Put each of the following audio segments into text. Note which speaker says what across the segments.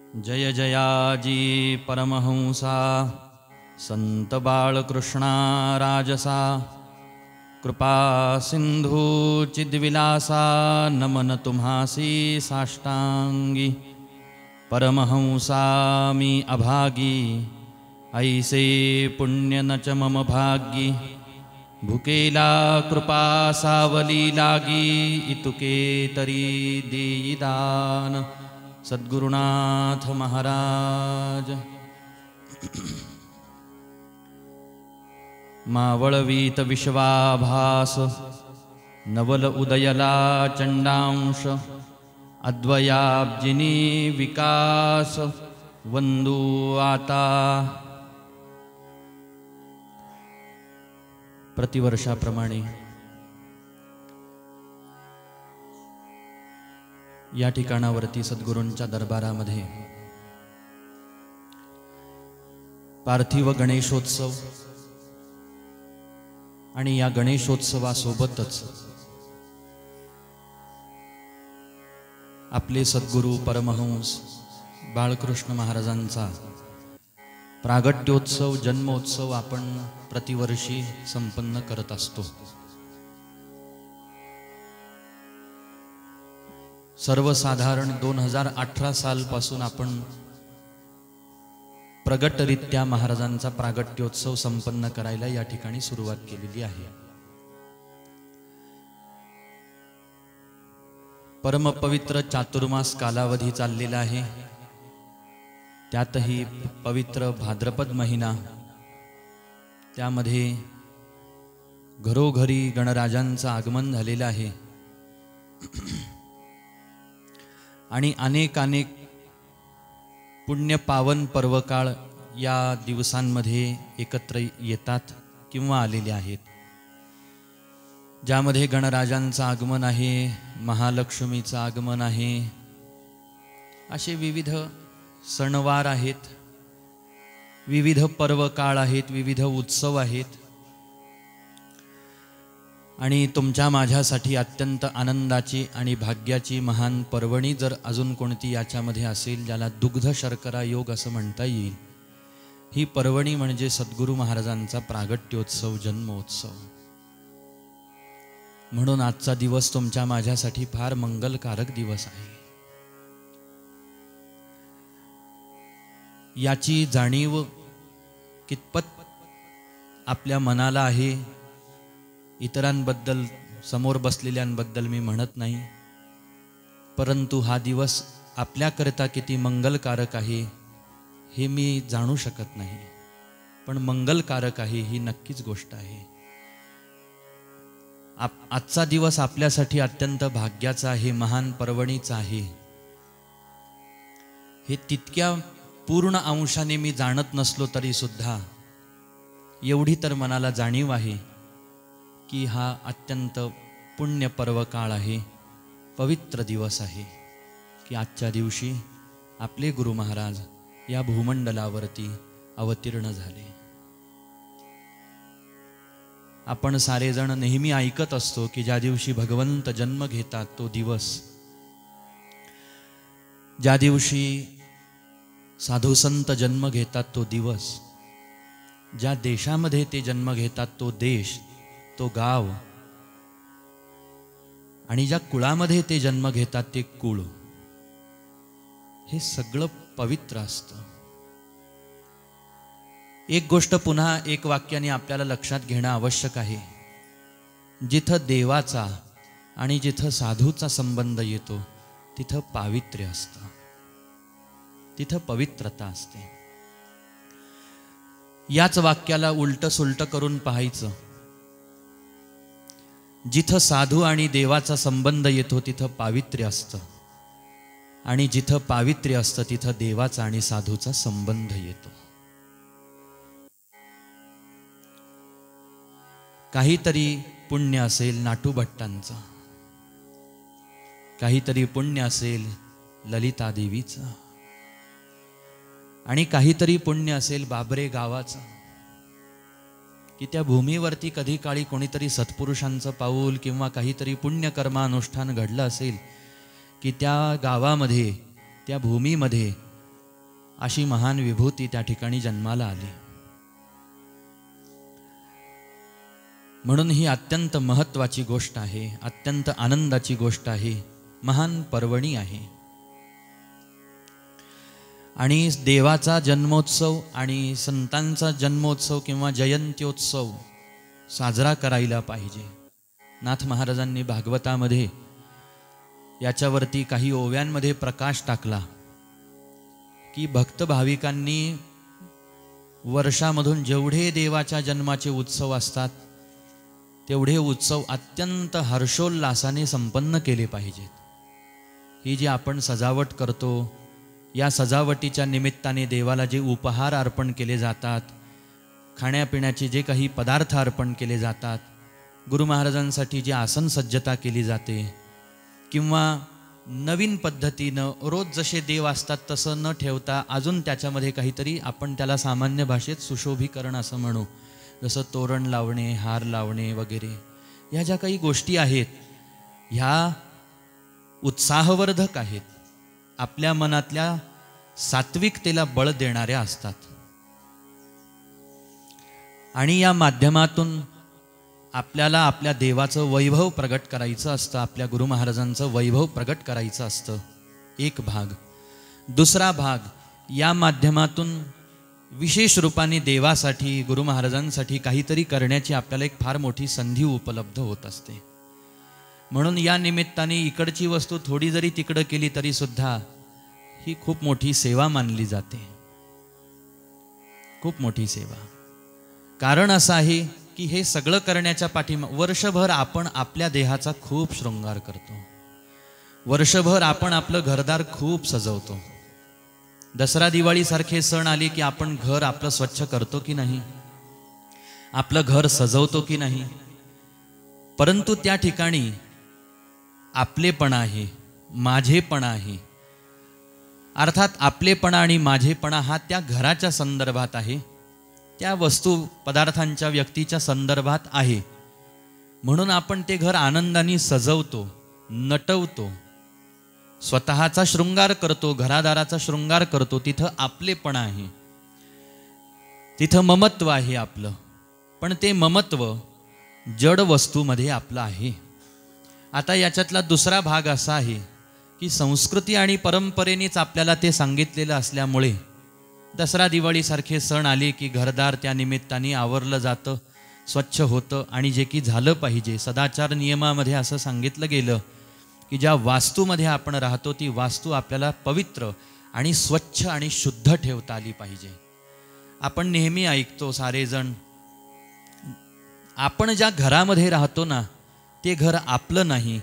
Speaker 1: जय जयाजी परमहंसा संत बाळकृष्णा राजसा कृपा सिंधू चिद्विलासा नमन तुम्हासी साष्टांगी परमहंसा मी अभागी ऐसे पुण्य न च मम भाग्यी भुकेला कृपा सावली लागी इतुके तरी देईदान सद्गुरुनाथ महाराज। मावळवीत विश्वाभास नवल उदयला चंडांश अद्वयाब्जिनी विकास वंदू आता। प्रतिवर्षाप्रमाणे या ठिकाणावरती सद्गुरूंच्या दरबारामध्ये पार्थिव गणेशोत्सव आणि या गणेशोत्सवासोबतच आपले सद्गुरू परमहंस बाळकृष्ण महाराजांचा प्रागट्योत्सव जन्मोत्सव आपण प्रतिवर्षी संपन्न करत असतो। सर्वसाधारण 2018 सालपासून आपण प्रगटरित्या महाराजांचा प्रागट्योत्सव संपन्न करायला या ठिकाणी सुरुवात केलेली आहे। परमपवित्र चातुर्मास कालावधी चाललेला आहे, त्यातही पवित्र भाद्रपद महिना, त्यामध्ये घरोघरी गणराजांचं आगमन झालेलं आहे आणि अनेक पुण्य पावन पर्वकाळ या दिवसांमध्ये एकत्र येतात किंवा आलेले आहेत, ज्यामध्ये गणराजांचं आगमन आहे, महालक्ष्मीचं आगमन आहे, असे विविध सणवार आहेत, विविध पर्वकाळ आहेत, विविध उत्सव आहेत। आणि तुमच्या माझ्यासाठी अत्यंत आनंदाची आणि भाग्याची महान पर्वणी जर अजून कोणती याच्यामध्ये असेल, ज्याला दुग्ध शर्करा योग असं म्हणता येईल, ही पर्वणी म्हणजे सद्गुरू महाराजांचा प्रागट्योत्सव जन्मोत्सव। म्हणून आजचा दिवस तुमच्या माझ्यासाठी फार मंगलकारक दिवस आहे। याची जाणीव कितपत आपल्या मनाला आहे, इतरांबद्दल समोर बसलेल्यांबद्दल मी म्हणत नाही, परंतु हा दिवस आपल्याकरता किती मंगलकारक आहे हे मी जाणू शकत नाही, पण मंगलकारक आहे ही नक्कीच गोष्ट आहे। आजचा दिवस आपल्यासाठी अत्यंत भाग्याचा आहे, महान पर्वणीचा आहे, हे तितक्या पूर्ण अंशाने मी जाणत नसलो तरी सुद्धा एवढी तर मनाला जाणीव आहे की हा अत्यंत पुण्य पर्वकाळ आहे, पवित्र दिवस आहे की आजच्या दिवशी आपले गुरु महाराज या भूमंडलावरती अवतीर्ण झाले। आपण सारेजण नेहमी ऐकत असतो की ज्या दिवशी भगवंत जन्म घेतात तो दिवस, ज्या दिवशी साधू संत जन्म घेतात तो दिवस, ज्या देशामध्ये ते जन्म घेतात तो देश, तो गाव, आणि ज्या कुळामध्ये ते जन्म घेतात ते कुळ, हे सगळं पवित्र असतं। एक गोष्ट पुन्हा एक वाक्याने आपल्याला लक्षात घेणं आवश्यक आहे, जिथं देवाचा आणि जिथं साधूचा संबंध येतो तिथं पावित्र्य असतं, तिथं पवित्रता असते। याच वाक्याला उलट सुलट करून पाहायचं, जिथं साधू आणि देवाचा संबंध येतो तिथं पावित्र्य असतं, आणि जिथं पावित्र्य असतं तिथं देवाचा आणि साधूचा संबंध येतो। काहीतरी पुण्य असेल नाटू भट्टांचं, काहीतरी पुण्य असेल ललिता देवीचं, आणि काहीतरी पुण्य असेल बाबरे गावाचं, की त्या भूमीवरती कधी काळी कोणीतरी सत्पुरुषांचं पाऊल किंवा काहीतरी पुण्यकर्मानुष्ठान घडलं असेल की त्या गावामध्ये, त्या भूमीमध्ये अशी महान विभूती त्या ठिकाणी जन्माला आली. म्हणून ही अत्यंत महत्त्वाची गोष्ट आहे, अत्यंत आनंदाची गोष्ट आहे, महान पर्वणी आहे. आणि देवाचा जन्मोत्सव आणि संतांचा जन्मोत्सव किंवा जयंत्योत्सव साजरा करायला पाहिजे. नाथ महाराजांनी भागवतामध्ये याच्यावरती काही ओव्यांमध्ये प्रकाश टाकला की भक्त भाविकांनी वर्षामधून जेवढे देवाच्या जन्माचे उत्सव असतात तेवढे उत्सव अत्यंत हर्षोल्लासाने संपन्न केले पाहिजेत. ही जी आपण सजावट करतो, या सजावटीच्या निमित्ताने देवाला जे उपहार अर्पण केले जातात, खाण्यापिण्याचे जे काही पदार्थ अर्पण केले जातात, गुरु महाराजांसाठी जी आसन सज्जता केली जाते, किंवा नवीन पद्धतीनं रोज जसे देव असतात तसं न ठेवता अजून त्याच्यामध्ये काहीतरी आपण त्याला सामान्य भाषेत सुशोभीकरण असं म्हणू, जसं तोरण लावणे, हार लावणे वगैरे, ह्या ज्या काही गोष्टी आहेत ह्या उत्साहवर्धक आहेत, आपल्या मनातल्या सात्विकतेला बळ देणाऱ्या असतात. आणि या माध्यमातून आपल्याला आपल्या देवाचं वैभव प्रगट करायचं असतं, आपल्या गुरु महाराजांचं वैभव प्रगट करायचं असतं, एक भाग. दुसरा भाग, या माध्यमातून विशेष रूपाने देवासाठी, गुरु महाराजांसाठी काहीतरी करण्याची आपल्याला एक फार मोठी संधी उपलब्ध होत असते. म्हणून या निमित्ताने इकडची वस्तू थोडी जरी तिकडं केली तरी सुद्धा ही खूप मोठी सेवा मानली जाते, खूप मोठी सेवा. कारण असं आहे की हे सगळं करण्याच्या वर्षभर आपण आपल्या देहाचा खूप शृंगार करतो, वर्षभर आपण आपलं घरदार खूप सजवतो. दसरा दिवाळी सारखे सण आले की आपण घर आपलं स्वच्छ करतो की नाही, आपलं घर सजवतो की नाही. परंतु त्या ठिकाणी आपलेपणा आहे, माझेपणा आहे. अर्थात आपलेपणा आणि माझेपणा हा त्या घराच्या संदर्भात आहे, त्या वस्तू पदार्थांच्या व्यक्तीच्या संदर्भात आहे. म्हणून आपण ते घर आनंदाने सजवतो, नटवतो, स्वतःचा शृंगार करतो, घरादाराचा शृंगार करतो. तिथं आपलेपणा आहे, तिथं ममत्व आहे आपलं. पण ते ममत्व जड वस्तूमध्ये आपलं आहे. आता याच्यातला दुसरा भाग असा आहे की संस्कृती आणि परंपरेनेच आपल्याला ते सांगितलेलं असल्यामुळे दसरा दिवाळी सारखे सण आले की घरदार त्या निमित्ताने आवरलं जातं, स्वच्छ होतं. आणि जे की झालं पाहिजे, सदाचार नियमामध्ये असं सांगितलं गेलं की ज्या वास्तूमध्ये आपण राहतो ती वास्तू आपल्याला पवित्र आणि स्वच्छ आणि शुद्ध ठेवता आली पाहिजे. आपण नेहमी ऐकतो सारेजण, आपण ज्या घरामध्ये राहतो ना ते घर आपलं नाही,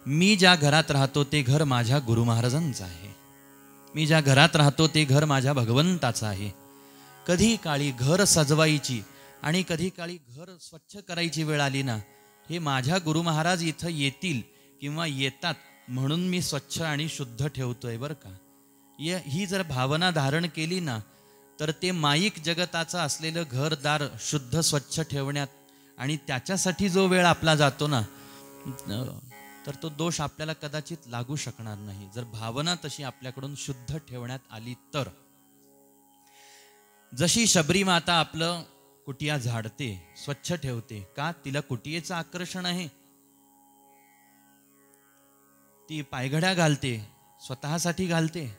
Speaker 1: मी ज्या घरात राहतो ते घर माझ्या गुरु महाराजांचं आहे, मी ज्या घरात राहतो ते घर माझ्या भगवंताचं आहे. कधी काळी घर सजवायची आणि कधी काळी घर स्वच्छ करायची वेळ आली ना, हे माझ्या गुरु महाराज इथं येतील किंवा येतात म्हणून मी स्वच्छ आणि शुद्ध ठेवतोय बरं का. ही जर भावना धारण केली ना तर ते माईक जगताचं असलेलं घरदार शुद्ध स्वच्छ ठेवण्यात आणि त्याच्यासाठी जो वेळ आपला जातो ना, तर तो दोष आपल्याला कदाचित लागू शकणार नाही, जर भावना तशी आपल्याकडून शुद्ध ठेवण्यात आली तर. जशी शबरी माता आपलं कुटिया झाडते, स्वच्छ ठेवते, का तिला कुटियेचं आकर्षण आहे, ती पायघड्या घालते, स्वतःसाठी घालते,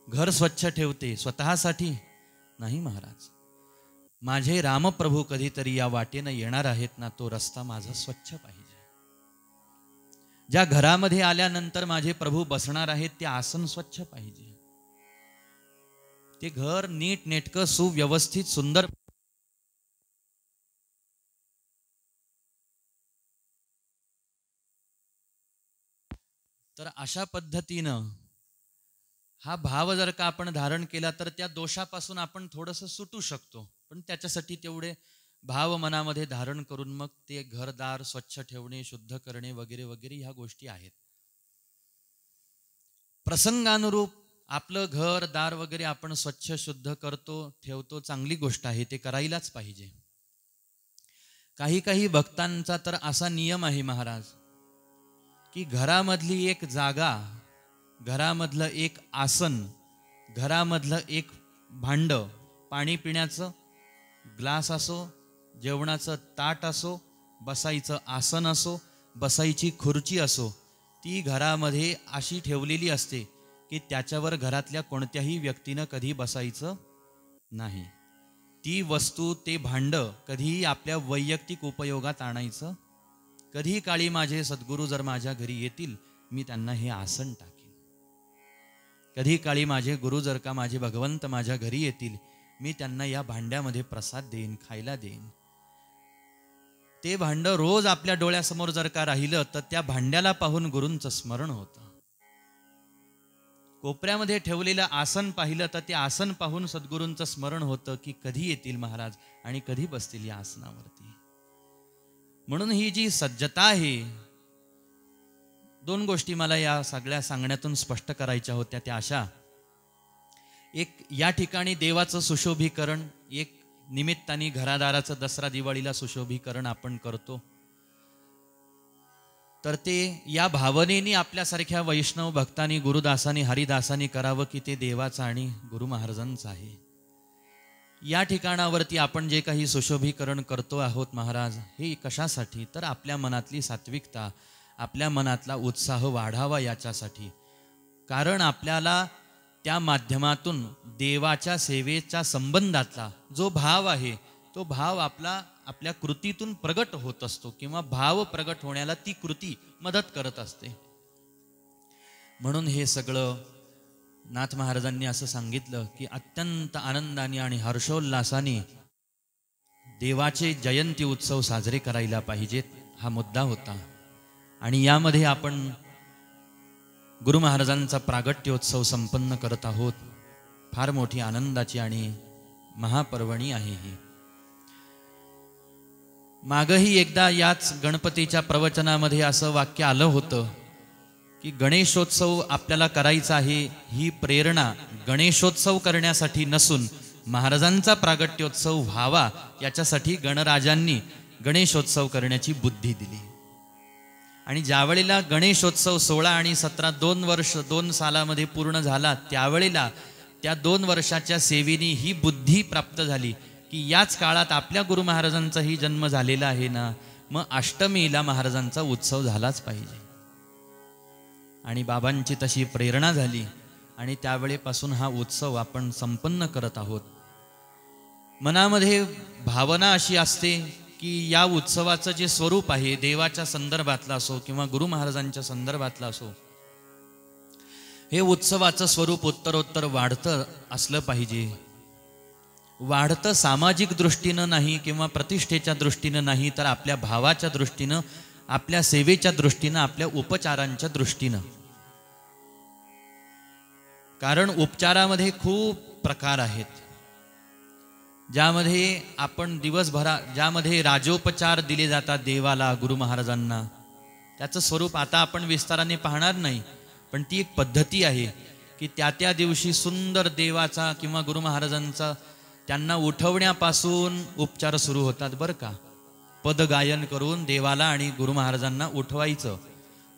Speaker 1: घर स्वच्छ ठेवते, स्वतःसाठी नाही. महाराज, माझे रामप्रभू कधीतरी या वाटेनं येणार आहेत ना, तो रस्ता माझा स्वच्छ पाहिजे. ज्या घरामध्ये आल्यानंतर माझे प्रभू बसणार आहेत ते आसन स्वच्छ पाहिजे, ते घर नीट नेटकं सुव्यवस्थित सुंदर. तर अशा पद्धतीनं हा भाव जर का आपण धारण केला तर त्या दोषापासून आपण थोडंसं सुटू शकतो. पण त्याच्यासाठी तेवढे भाव मनामध्ये धारण करून मग ते घरदार स्वच्छ ठेवणे, शुद्ध करणे वगैरे वगैरे ह्या गोष्टी आहेत. प्रसंगानुरूप आपलं घर दार वगैरे आपण स्वच्छ शुद्ध करतो, ठेवतो, चांगली गोष्ट आहे, ते करायलाच पाहिजे. काही काही भक्तांचा तर असा नियम आहे महाराज की घरामधली एक जागा, घरामधलं एक आसन घरामधलं एक भांड, पाणी पिण्याचं ग्लास असो, जेवणाचं ताट असो, बसायचं आसन असो, बसायची खुर्ची असो, ती घरामध्ये अशी ठेवलेली असते की त्याच्यावर घरातल्या कोणत्याही व्यक्तीनं कधी बसायचं नाही. ती वस्तू, ते भांड कधीही आपल्या वैयक्तिक उपयोगात आणायचं. कधी काळी माझे सद्गुरू जर माझ्या घरी येतील, मी त्यांना हे आसन टाकेन. कधी काळी माझे गुरु जर का, माझे भगवंत माझ्या घरी येतील, मी त्यांना या भांड्यामध्ये प्रसाद देईन, खायला देईन. ते भांड रोज आपल्या डोळ्यासमोर जर का राहिलं तर त्या भांड्याला पाहून गुरूंचं स्मरण होतं. कोपऱ्यामध्ये ठेवलेलं आसन पाहिलं तर ते आसन पाहून सद्गुरूंचं स्मरण होतं की कधी येतील महाराज आणि कधी बसतील या आसनावरती. म्हणून ही जी सज्जता आहे, दोन गोष्टी मला या सगळ्या सांगण्यातून स्पष्ट करायच्या होत्या. त्या अशा, एक या ठिकाणी देवाचं सुशोभीकरण, एक निमित्ताने घरादाराचं दसरा दिवाळीला सुशोभीकरण आपण करतो, तर ते या भावनेने आपल्यासारख्या वैष्णव भक्तांनी, गुरुदासांनी, हरिदासांनी करावं की ते देवाचं आणि गुरु महाराजांचं आहे. या ठिकाणावरती आपण जे काही सुशोभीकरण करतो आहोत महाराज, हे कशासाठी? तर आपल्या मनातली सात्विकता, आपल्या मनातला उत्साह वाढावा याच्यासाठी. कारण आपल्याला त्या माध्यमातून देवाच्या सेवेच्या संबंधातला जो भाव आहे, तो भाव आपल्या कृतीतून प्रगट होत असतो, किंवा भाव प्रगट होण्याला ती कृती मदत करत असते. म्हणून हे सगळं नाथ महाराजांनी असं सांगितलं की अत्यंत आनंदाने आणि हर्षोल्लासाने देवाचे जयंती उत्सव साजरे करायला पाहिजेत, हा मुद्दा होता. आणि यामध्ये आपण गुरु महाराजांचा प्रागट्योत्सव संपन्न करत आहोत. फार मोठी आनंदाची आणि महापर्वणी आहे ही. मागही एकदा याच गणपतीच्या प्रवचनामध्ये असं वाक्य आलं होतं की गणेशोत्सव आपल्याला करायचा आहे, ही प्रेरणा गणेशोत्सव करण्यासाठी नसून महाराजांचा प्रागट्योत्सव व्हावा याच्यासाठी गणराजांनी गणेशोत्सव करण्याची बुद्धी दिली. आणि ज्यावेळेला गणेशोत्सव 16 आणि 17 2 सालामध्ये पूर्ण झाला, त्यावेळेला त्या 2 वर्षाच्या सेवेनी ही बुद्धी प्राप्त झाली की याच काळात आपल्या गुरु महाराजांचाही जन्म झालेला आहे ना, मग अष्टमीला महाराजांचा उत्सव झालाच पाहिजे. आणि बाबांची तशी प्रेरणा झाली आणि त्यावेळेपासून हा उत्सव आपण संपन्न करत आहोत. मनामध्ये भावना अशी असते की या उत्सवाचं जे स्वरूप आहे, देवाच्या संदर्भातलं असो किंवा गुरु महाराजांच्या संदर्भातलं असो, हे उत्सवाचं स्वरूप उत्तरोत्तर वाढतं असलं पाहिजे. वाढतं सामाजिक दृष्टीनं नाही किंवा प्रतिष्ठेच्या दृष्टीनं नाही, तर आपल्या भावाच्या दृष्टीनं, आपल्या सेवेच्या दृष्टीनं, आपल्या उपचारांच्या दृष्टीनं. कारण उपचारामध्ये खूप प्रकार आहेत, ज्यामध्ये आपण ज्यामध्ये राजोपचार दिले जातात देवाला, गुरु महाराजांना, त्याचं स्वरूप आता आपण विस्ताराने पाहणार नाही. पण ती एक पद्धती आहे की त्या दिवशी सुंदर देवाचा किंवा गुरु महाराजांचा त्यांना उठवण्यापासून उपचार सुरू होतात बरं का. पदगायन करून देवाला आणि गुरु महाराजांना उठवायचं.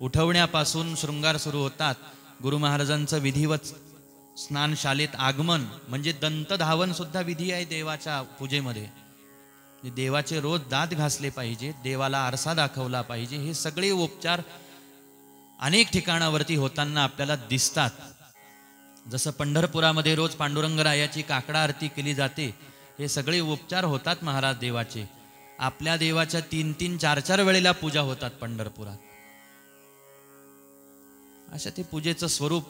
Speaker 1: उठवण्यापासून शृंगार सुरू होतात. गुरु महाराजांचं विधिवत स्नानशालेत आगमन, म्हणजे दंतधावन सुद्धा विधी आहे देवाच्या पूजेमध्ये. देवाचे रोज दात घासले पाहिजे, देवाला आरसा दाखवला पाहिजे. हे सगळे उपचार अनेक ठिकाणावरती होताना आपल्याला दिसतात. जसं पंढरपुरामध्ये रोज पांडुरंगरायाची काकडा आरती केली जाते, हे सगळे उपचार होतात महाराज देवाचे. आपल्या देवाच्या 3-3, 4-4 वेळेला पूजा होतात पंढरपुरात. अशा ते पूजेचं स्वरूप.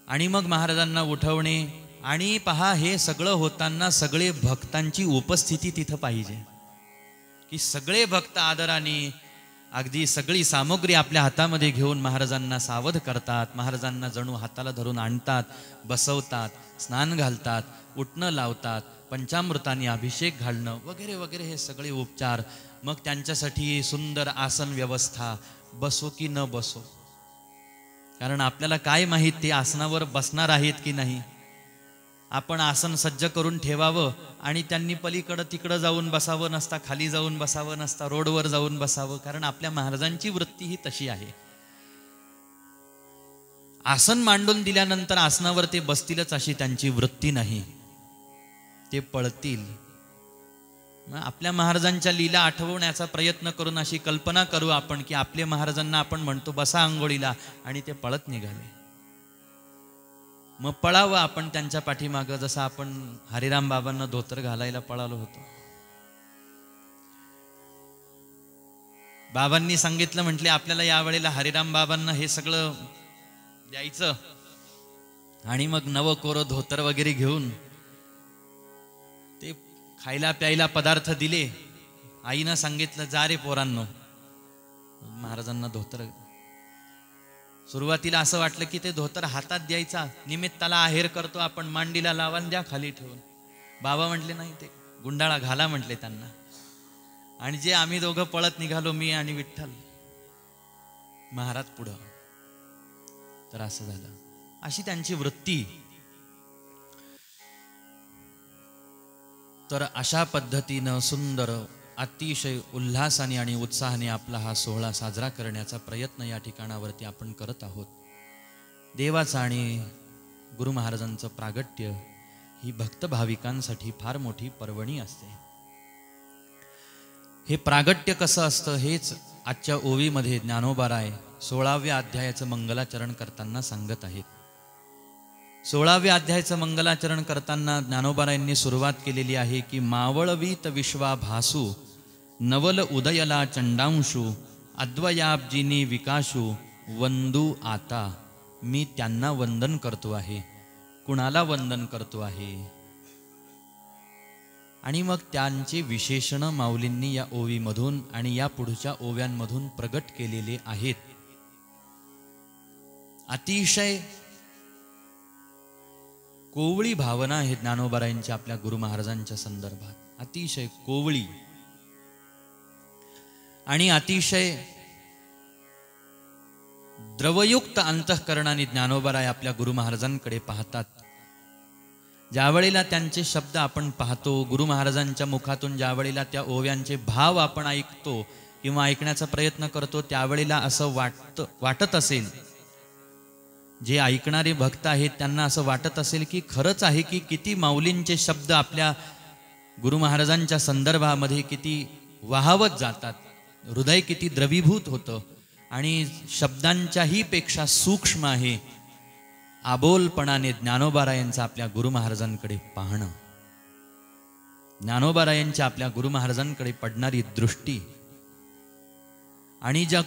Speaker 1: आणि मग महाराजांना उठवणे, आणि पहा हे सगळं होताना सगळे भक्तांची उपस्थिती तिथं पाहिजे की सगळे भक्त आदराने अगदी सगळी सामग्री आपल्या हातामध्ये घेऊन महाराजांना सावध करतात. महाराजांना जणू हाताला धरून आणतात, बसवतात, स्नान घालतात, उठणं लावतात, पंचामृताने अभिषेक घालणं वगैरे वगैरे, हे सगळे उपचार. मग त्यांच्यासाठी सुंदर आसन व्यवस्था, बसो की न बसो, कारण आपल्याला काय माहीत ते आसनावर बसणार आहेत की नाही. आपण आसन सज्ज करून ठेवावं आणि त्यांनी पलीकडं तिकडं जाऊन बसावं नसता, खाली जाऊन बसावं नसता, रोडवर जाऊन बसावं, कारण आपल्या महाराजांची वृत्ती ही तशी आहे. आसन मांडून दिल्यानंतर आसनावर ते बसतीलच अशी त्यांची वृत्ती नाही, ते पळतील. आपल्या महाराजांच्या लीला आठवण्याचा प्रयत्न करून अशी कल्पना करू आपण की आपल्या महाराजांना आपण म्हणतो बसा आंघोळीला आणि ते पळत निघाले. मग पळावं आपण त्यांच्या पाठीमागं, जसं आपण हरिराम बाबांना धोतर घालायला पळालो होतो. बाबांनी सांगितलं, म्हटले आपल्याला यावेळेला हरिराम बाबांना हे सगळं द्यायचं आणि मग नवं कोरं धोतर वगैरे घेऊन ते खायला प्यायला पदार्थ दिले. आईनं सांगितलं जा रे पोरांनो. महाराजांना धोतर, सुरुवातीला असं वाटलं की ते धोतर हातात द्यायचा, निमित्ताला आहेर करतो आपण, मांडीला लावा द्या खाली ठेवून. बाबा म्हटले नाही, ते गुंडाळा घाला म्हटले त्यांना. आणि जे आम्ही दोघं पळत निघालो, मी आणि विठ्ठल, महाराज पुढं. तर असं झालं, अशी त्यांची वृत्ती. तर अशा पद्धतीनं सुंदर अतिशय उल्हासाने आणि उत्साहाने आपला हा सोहळा साजरा करण्याचा प्रयत्न या ठिकाणावरती आपण करत आहोत. देवाचं आणि गुरु महाराजांचं प्रागट्य ही भक्त भाविकांसाठी फार मोठी पर्वणी असते. हे प्रागट्य कसं असतं हेच आजच्या ओवीमध्ये ज्ञानोबाराय 16व्या अध्यायाचं मंगलाचरण करताना सांगत आहेत. 16व्या अध्यायाचं मंगलाचरण करताना ज्ञानोबारायांनी सुरुवात केलेली आहे की मावळवीत विश्वा भासू नवल उदयला चंडांशू अद्वयाब्जिनी विकाशू वंदू आता. मी त्यांना वंदन करतो आहे. कुणाला वंदन करतो आहे? आणि मग त्यांचे विशेषण माऊलींनी या ओवीमधून आणि या पुढच्या ओव्यांमधून प्रगट केलेले आहेत. अतिशय कोवळी भावना आहे ज्ञानोबारायांच्या आपल्या गुरु महाराजांच्या संदर्भात, अतिशय कोवळी आणि अतिशय द्रवयुक्त अंतःकरणाने ज्ञानोबाराय आपल्या गुरु महाराजांकडे पाहतात. ज्यावेळेला त्यांचे शब्द आपण पाहतो, गुरु महाराजांच्या मुखातून ज्यावेळेला त्या ओव्यांचे भाव आपण ऐकतो किंवा ऐकण्याचा प्रयत्न करतो, त्यावेळेला असं वाटत असेल, जे ऐकणारे भक्त आहेत त्यांना असं वाटत असेल की खरंच आहे की किती माऊलींचे शब्द आपल्या गुरु महाराजांच्या संदर्भामध्ये किती वाहवत जातात, हृदय किती द्रवीभूत होतं आणि शब्दांच्याही पेक्षा सूक्ष्म आहे आबोलपणाने ज्ञानोबारायांचा आपल्या गुरु महाराजांकडे पाहणं, ज्ञानोबारायांच्या आपल्या गुरु महाराजांकडे पडणारी दृष्टी आणि ज्या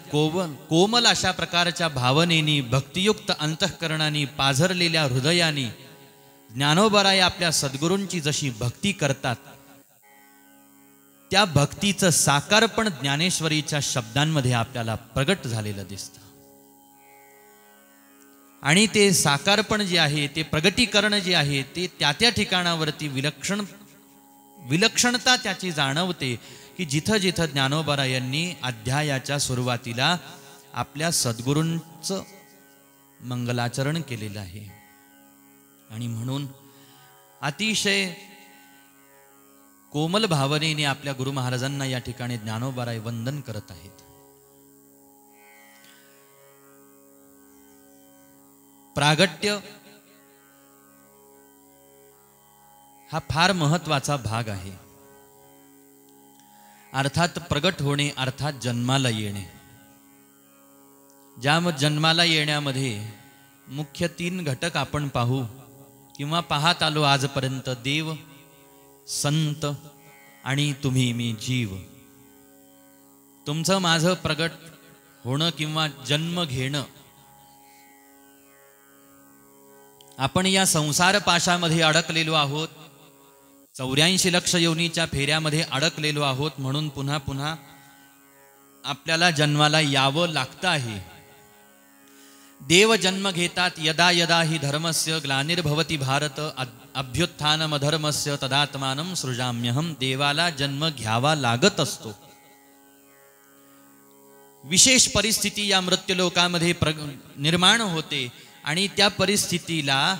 Speaker 1: कोमल अशा प्रकारच्या भावनेनी भक्तियुक्त अंतःकरणाने पाझरलेल्या हृदयाने ज्ञानोबाराय आपल्या सद्गुरूंची जशी भक्ती करतात, त्या भक्तीचं साकारपण ज्ञानेश्वरीच्या शब्दांमध्ये आपल्याला प्रगट झालेलं दिसतं. आणि ते साकारपण जे आहे, ते प्रगटीकरण जे आहे, ते त्या त्या ठिकाणावरती विलक्षणता त्याची जाणवते की जिथं जिथं ज्ञानोबारायांनी अध्यायाच्या सुरुवातीला आपल्या सद्गुरूंचं मंगलाचरण केलेलं आहे. आणि म्हणून अतिशय कोमल भावनेने आपल्या गुरु महाराजांना या ठिकाणी ज्ञानोबाराय वंदन करत आहेत. प्रागट्य हा फार महत्वाचा भाग आहे. अर्थात प्रगट होणे, अर्थात जन्माला येणे. ज्या जन्माला येण्यामध्ये मुख्य 3 घटक आपण पाहू किंवा पाहत आलो आजपर्यंत: देव, संत आणि तुम्ही मी जीव. तुमचं माझं प्रगट होणं किंवा जन्म घेणं, आपण या संसार पाशामध्ये अडकलेलो आहोत, 84 लक्ष योनीच्या फेऱ्यामध्ये अडकलेलो आहोत. म्हणून पुन्हा पुन्हा आपल्याला जन्माला यावं लागतं आहे. देव जन्म घेतात. यदा यदा हि धर्मस्य ग्लानिर्भवति भारत अभ्युत्थानमधर्मस्य तदात्मानं सृजाम्यहम. देवाला जन्म घ्यावा लागत असतो. विशेष परिस्थिती या मृत्यूलोकामध्ये निर्माण होते आणि त्या परिस्थितीला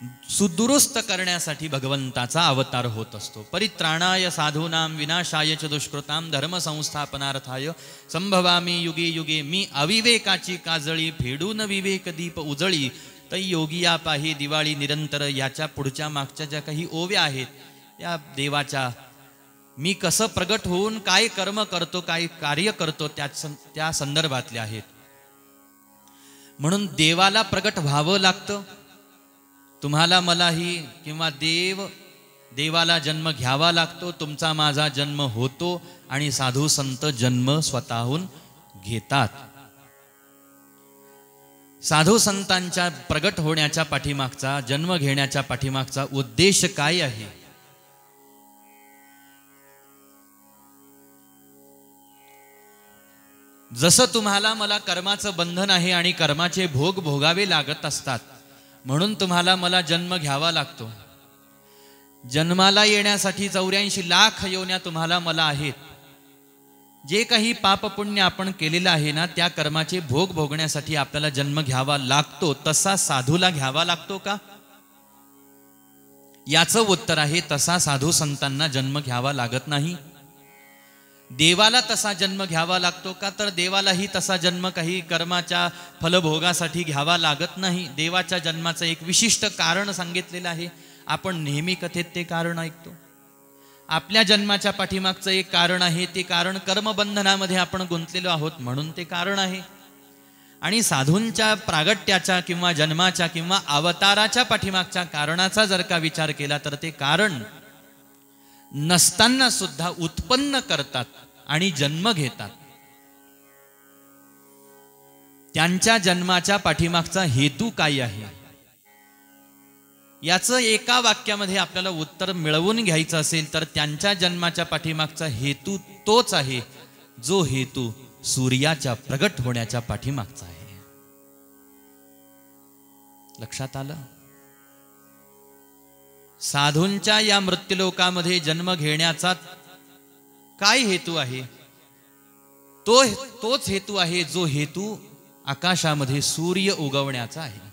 Speaker 1: सुदुरुस्त करण्यासाठी भगवंताचा अवतार होत असतो. परित्राणाय साधूनाम विनाशाय च दुष्कृताम धर्म संस्थापनार्थाय संभवामी युगे युगे. मी अविवेकाची काजळी फेडून विवेक दीप उजळी. तै योगिया पाही दिवाळी निरंतर. याच्या पुढच्या मागच्या ज्या काही ओव्या आहेत या देवाच्या मी कसं प्रगट होऊन काय कर्म करतो, काय कार्य करतो त्या संदर्भातल्या आहेत. म्हणून देवाला प्रगट व्हावं लागतं. तुम्हाला मलाही किंवा देवाला जन्म घ्यावा लागतो. तुमचा माझा जन्म होतो आणि साधू संत जन्म स्वतःहून घेतात. साधू संतांच्या प्रगट होण्याच्या पाठीमागचा, जन्म घेण्याच्या पाठीमागचा उद्देश काय आहे? जसं तुम्हाला मला कर्माचं बंधन आहे आणि कर्माचे भोग भोगावे लागत असतात, म्हणून तुम्हाला मला जन्म घ्यावा लागतो. जन्माला येण्यासाठी 84 लाख योन्या तुम्हाला मला आहेत. जे काही पाप पुण्य आपण केलेलं आहे ना, त्या कर्माचे भोग भोगण्यासाठी आपल्याला जन्म घ्यावा लागतो. तसा साधूला घ्यावा लागतो का? याचं उत्तर आहे तसा साधू संतांना जन्म घ्यावा लागत नाही. देवाला तसा जन्म घ्यावा लागतो का? तर देवालाही तसा जन्म काही कर्माच्या फलभोगासाठी घ्यावा लागत नाही. देवाच्या जन्माचं एक विशिष्ट कारण सांगितलेलं आहे. आपण नेहमी कथेत ते कारण ऐकतो. आपल्या जन्माच्या पाठीमागचं एक कारण आहे. ते कारण कर्मबंधनामध्ये आपण गुंतलेलो आहोत म्हणून ते कारण आहे. आणि साधूंच्या प्रागट्याच्या किंवा जन्माच्या किंवा अवताराच्या पाठीमागच्या कारणाचा जर का विचार केला तर ते कारण नसताना सुद्धा उत्पन्न करतात आणि जन्म घेतात. त्यांच्या जन्माच्या पाठीमागचा हेतू काय आहे याचं एका वाक्यामध्ये आपल्याला उत्तर मिळवून घ्यायचं असेल तर त्यांच्या जन्माच्या पाठीमागचा हेतू तोच आहे जो हेतू सूर्याच्या प्रगट होण्याच्या पाठीमागचा आहे. लक्षात आलं? साधूंच्या या मृत्यूलोकामध्ये जन्म घेण्याचा काय हेतू आहे? तोच हेतू आहे जो हेतू आकाशामध्ये सूर्य उगवण्याचा आहे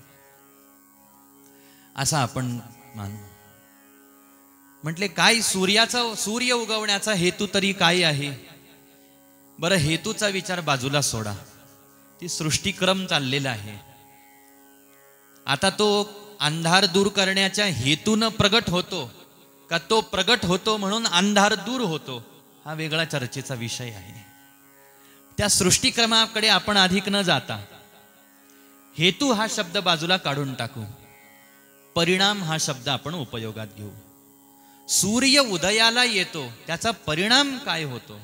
Speaker 1: असं आपण मानू. म्हटले काय सूर्य उगवण्याचा हेतू तरी काय आहे? बरं, हेतूचा विचार बाजूला सोडा. ती सृष्टीक्रम चाललेला आहे. आता तो अंधार दूर करण्याच्या हेतून प्रगट होतो का तो प्रगट होतो म्हणून अंधार दूर होतो हा वेगळा चर्चेचा विषय आहे. त्या सृष्टीक्रमाकडे आपण अधिक न जाता हेतू हा शब्द बाजूला काढून टाकू. परिणाम हा शब्द आपण उपयोगात घेऊ. सूर्य उदयाला येतो त्याचा परिणाम काय होतो?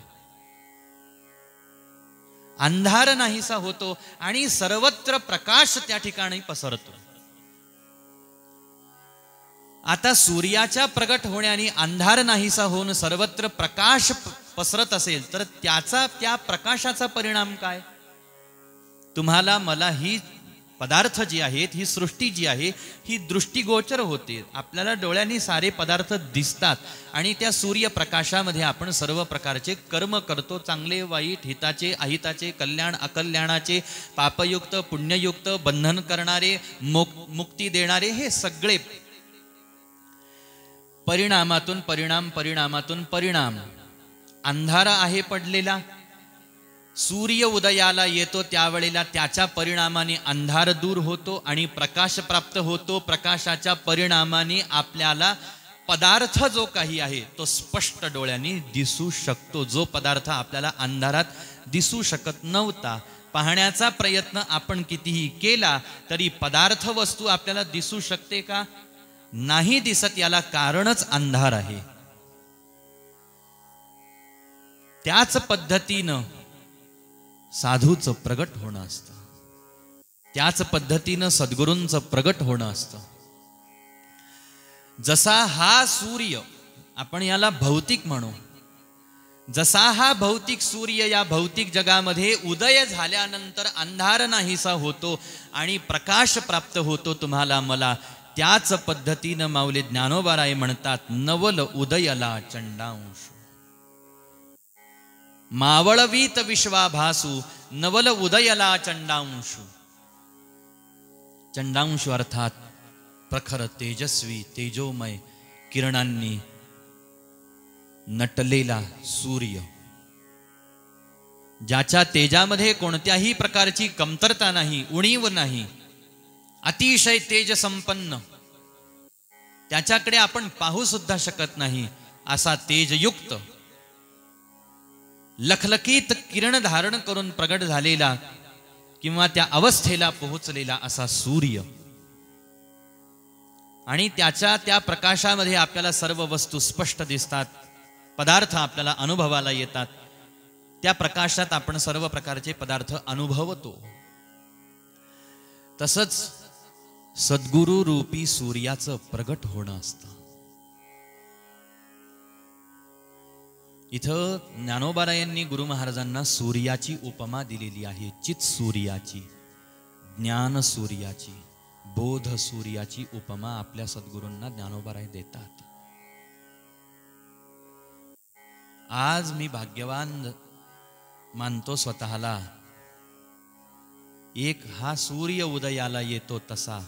Speaker 1: अंधार नाहीसा होतो आणि सर्वत्र प्रकाश त्या ठिकाणी पसरतो. आता सूर्याच्या प्रगट होण्याने अंधार नाहीसा होऊन सर्वत्र प्रकाश पसरत असेल तर त्या प्रकाशाचा परिणाम काय? तुम्हाला मला ही पदार्थ जी आहेत, ही सृष्टी जी आहे ही दृष्टीगोचर होते. आपल्याला डोळ्यांनी सारे पदार्थ दिसतात आणि त्या सूर्यप्रकाशामध्ये आपण सर्व प्रकारचे कर्म करतो. चांगले वाईट, हिताचे अहिताचे, कल्याण अकल्याणाचे, पापयुक्त पुण्ययुक्त, बंधन करणारे, मुक्ती देणारे, हे सगळे परिणामातून परिणाम. अंधार आहे पडलेला, सूर्य उदयाला येतो त्यावेळेला त्याच्या परिणामाने अंधार दूर होतो आणि प्रकाश प्राप्त होतो. प्रकाशाच्या परिणामाने आपल्याला पदार्थ जो काही आहे तो स्पष्ट डोळ्यांनी दिसू शकतो. जो पदार्थ आपल्याला अंधारात दिसू शकत नव्हता, पाहण्याचा प्रयत्न आपण कितीही केला तरी पदार्थ वस्तू आपल्याला दिसू शकते का? नाही दिसत. याला कारणच अंधार आहे. त्याच पद्धतीनं साधूचं प्रगट होणं असतं. त्याच पद्धतीनं सद्गुरूंचं प्रगट होणं असतं. जसा हा सूर्य, आपण याला भौतिक म्हणू, जसा हा भौतिक सूर्य या भौतिक जगामध्ये उदय झाल्यानंतर अंधार नाहीसा होतो आणि प्रकाश प्राप्त होतो तुम्हाला मला, त्याच पद्धतीनं माऊली ज्ञानोबाराय म्हणतात, नवल उदयला चंडांश मावळवीत विश्वाभासू, नवल उदयला चंडांशु. चंडांशु अर्थात प्रखर तेजस्वी तेजोमय किरणांनी नटलेला सूर्य, ज्याच्या तेजामध्ये कोणत्याही प्रकारची कमतरता नाही, उणीव नाही, अतिशय तेज संपन्न, त्याच्याकडे आपण पाहू सुद्धा शकत नाही असा तेजयुक्त लखलखीत किरण धारण करून प्रगट झालेला किंवा त्या अवस्थेला पोहोचलेला असा सूर्य, आणि त्याच्या त्या प्रकाशामध्ये आपल्याला सर्व वस्तू स्पष्ट दिसतात, पदार्थ आपल्याला अनुभवाला येतात, त्या प्रकाशात आपण सर्व प्रकारचे पदार्थ अनुभवतो. तसंच सद्गुरु रूपी सूर्याचं प्रगट होणं असतं. इथं ज्ञानोबारायांनी गुरु महाराजांना सूर्याची उपमा दिलेली आहे. चित सूर्याची, ज्ञान सूर्याची, बोध सूर्याची उपमा आपल्या सद्गुरूंना ज्ञानोबाराय देतात. आज मी भाग्यवान मानतो स्वतःला. एक हा सूर्य उदयाला येतो तसा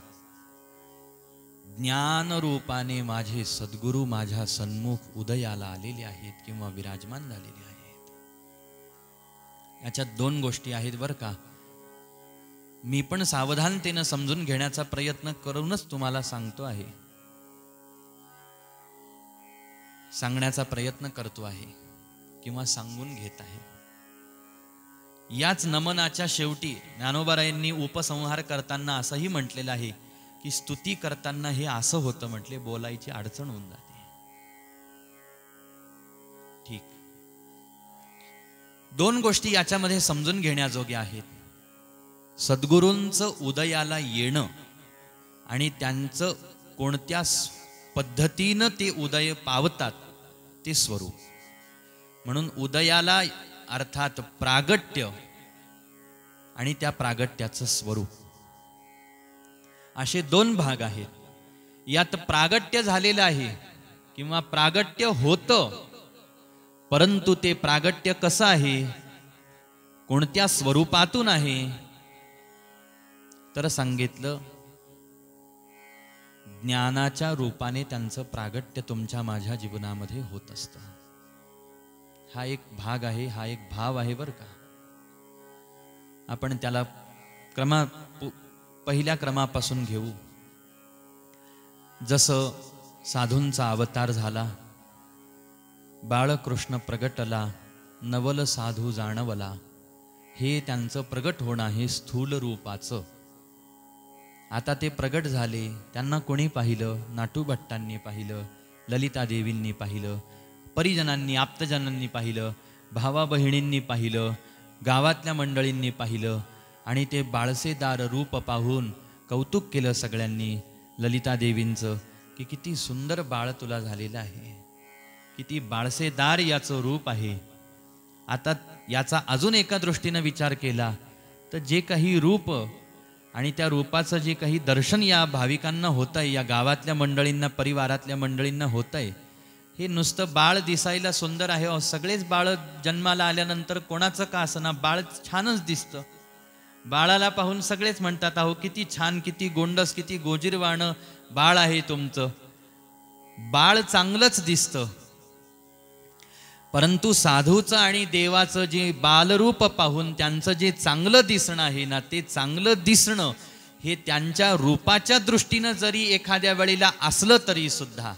Speaker 1: ज्ञान रूपाने माझे सद्गुरू माझ्या सन्मुख उदयाला आलेले आहेत किंवा विराजमान झालेले आहेत. याच्यात दोन गोष्टी आहेत बरं का. मी पण सावधानतेनं समजून घेण्याचा प्रयत्न करूनच तुम्हाला सांगतो आहे, सांगण्याचा प्रयत्न करतो आहे किंवा सांगून घेत आहे. याच नमनाच्या शेवटी ज्ञानोबारायांनी उपसंहार करताना असंही म्हटलेलं आहे की स्तुती करताना हे असं होतं, म्हटले बोलायची अडचण होऊन जाते. ठीक, दोन गोष्टी याच्यामध्ये समजून घेण्याजोग्या आहेत. सद्गुरूंचं उदयाला येणं आणि त्यांचं कोणत्या पद्धतीनं ते उदय पावतात ते स्वरूप. म्हणून उदयाला अर्थात प्रागट्य आणि त्या प्रागट्याचं स्वरूप असे दोन भाग आहेत. यात प्रागट्य झालेलं आहे किंवा प्रागट्य होतं, परंतु ते प्रागट्य कसं आहे, कोणत्या स्वरूपातून आहे, तर सांगितलं ज्ञानाच्या रूपाने त्यांचं प्रागट्य तुमच्या माझ्या जीवनामध्ये होत असतं. हा एक भाग आहे, हा एक भाव आहे बरं का. आपण त्याला पहिल्या क्रमापासून घेऊ. जसं साधूंचा अवतार झाला, बाळकृष्ण प्रगटला, नवल साधू जाणवला, हे त्यांचं प्रगट होणं आहे स्थूल रूपाचं. आता ते प्रगट झाले, त्यांना कोणी पाहिलं, नाटूभट्टांनी पाहिलं, ललिता देवींनी पाहिलं, परिजनांनी आप्तजनांनी पाहिलं, भावा बहिणींनी पाहिलं, गावातल्या मंडळींनी पाहिलं, आणि ते बाळसेदार रूप पाहून कौतुक केलं सगळ्यांनी ललिता देवींचं की किती सुंदर बाळ तुला झालेलं आहे, किती बाळसेदार याचं रूप आहे. आता याचा अजून एका दृष्टीनं विचार केला तर जे काही रूप आणि त्या रूपाचं जे काही दर्शन या भाविकांना होत आहे, या गावातल्या मंडळींना, परिवारातल्या मंडळींना होत आहे, हे नुसतं बाळ दिसायला सुंदर आहे. सगळेच बाळ जन्माला आल्यानंतर कोणाचं का असना बाळ छानच दिसतं. बाळाला पाहून सगळेच म्हणतात, अहो किती छान, किती गोंडस, किती गोजीरवाणं बाळ आहे तुमचं. बाळ चांगलंच दिसतं, परंतु साधूचं आणि देवाचं जे बालरूप पाहून त्यांचं जे चांगलं दिसणं आहे ना, ते चांगलं दिसणं हे त्यांच्या रूपाच्या दृष्टीनं जरी एखाद्या वेळेला असलं तरी सुद्धा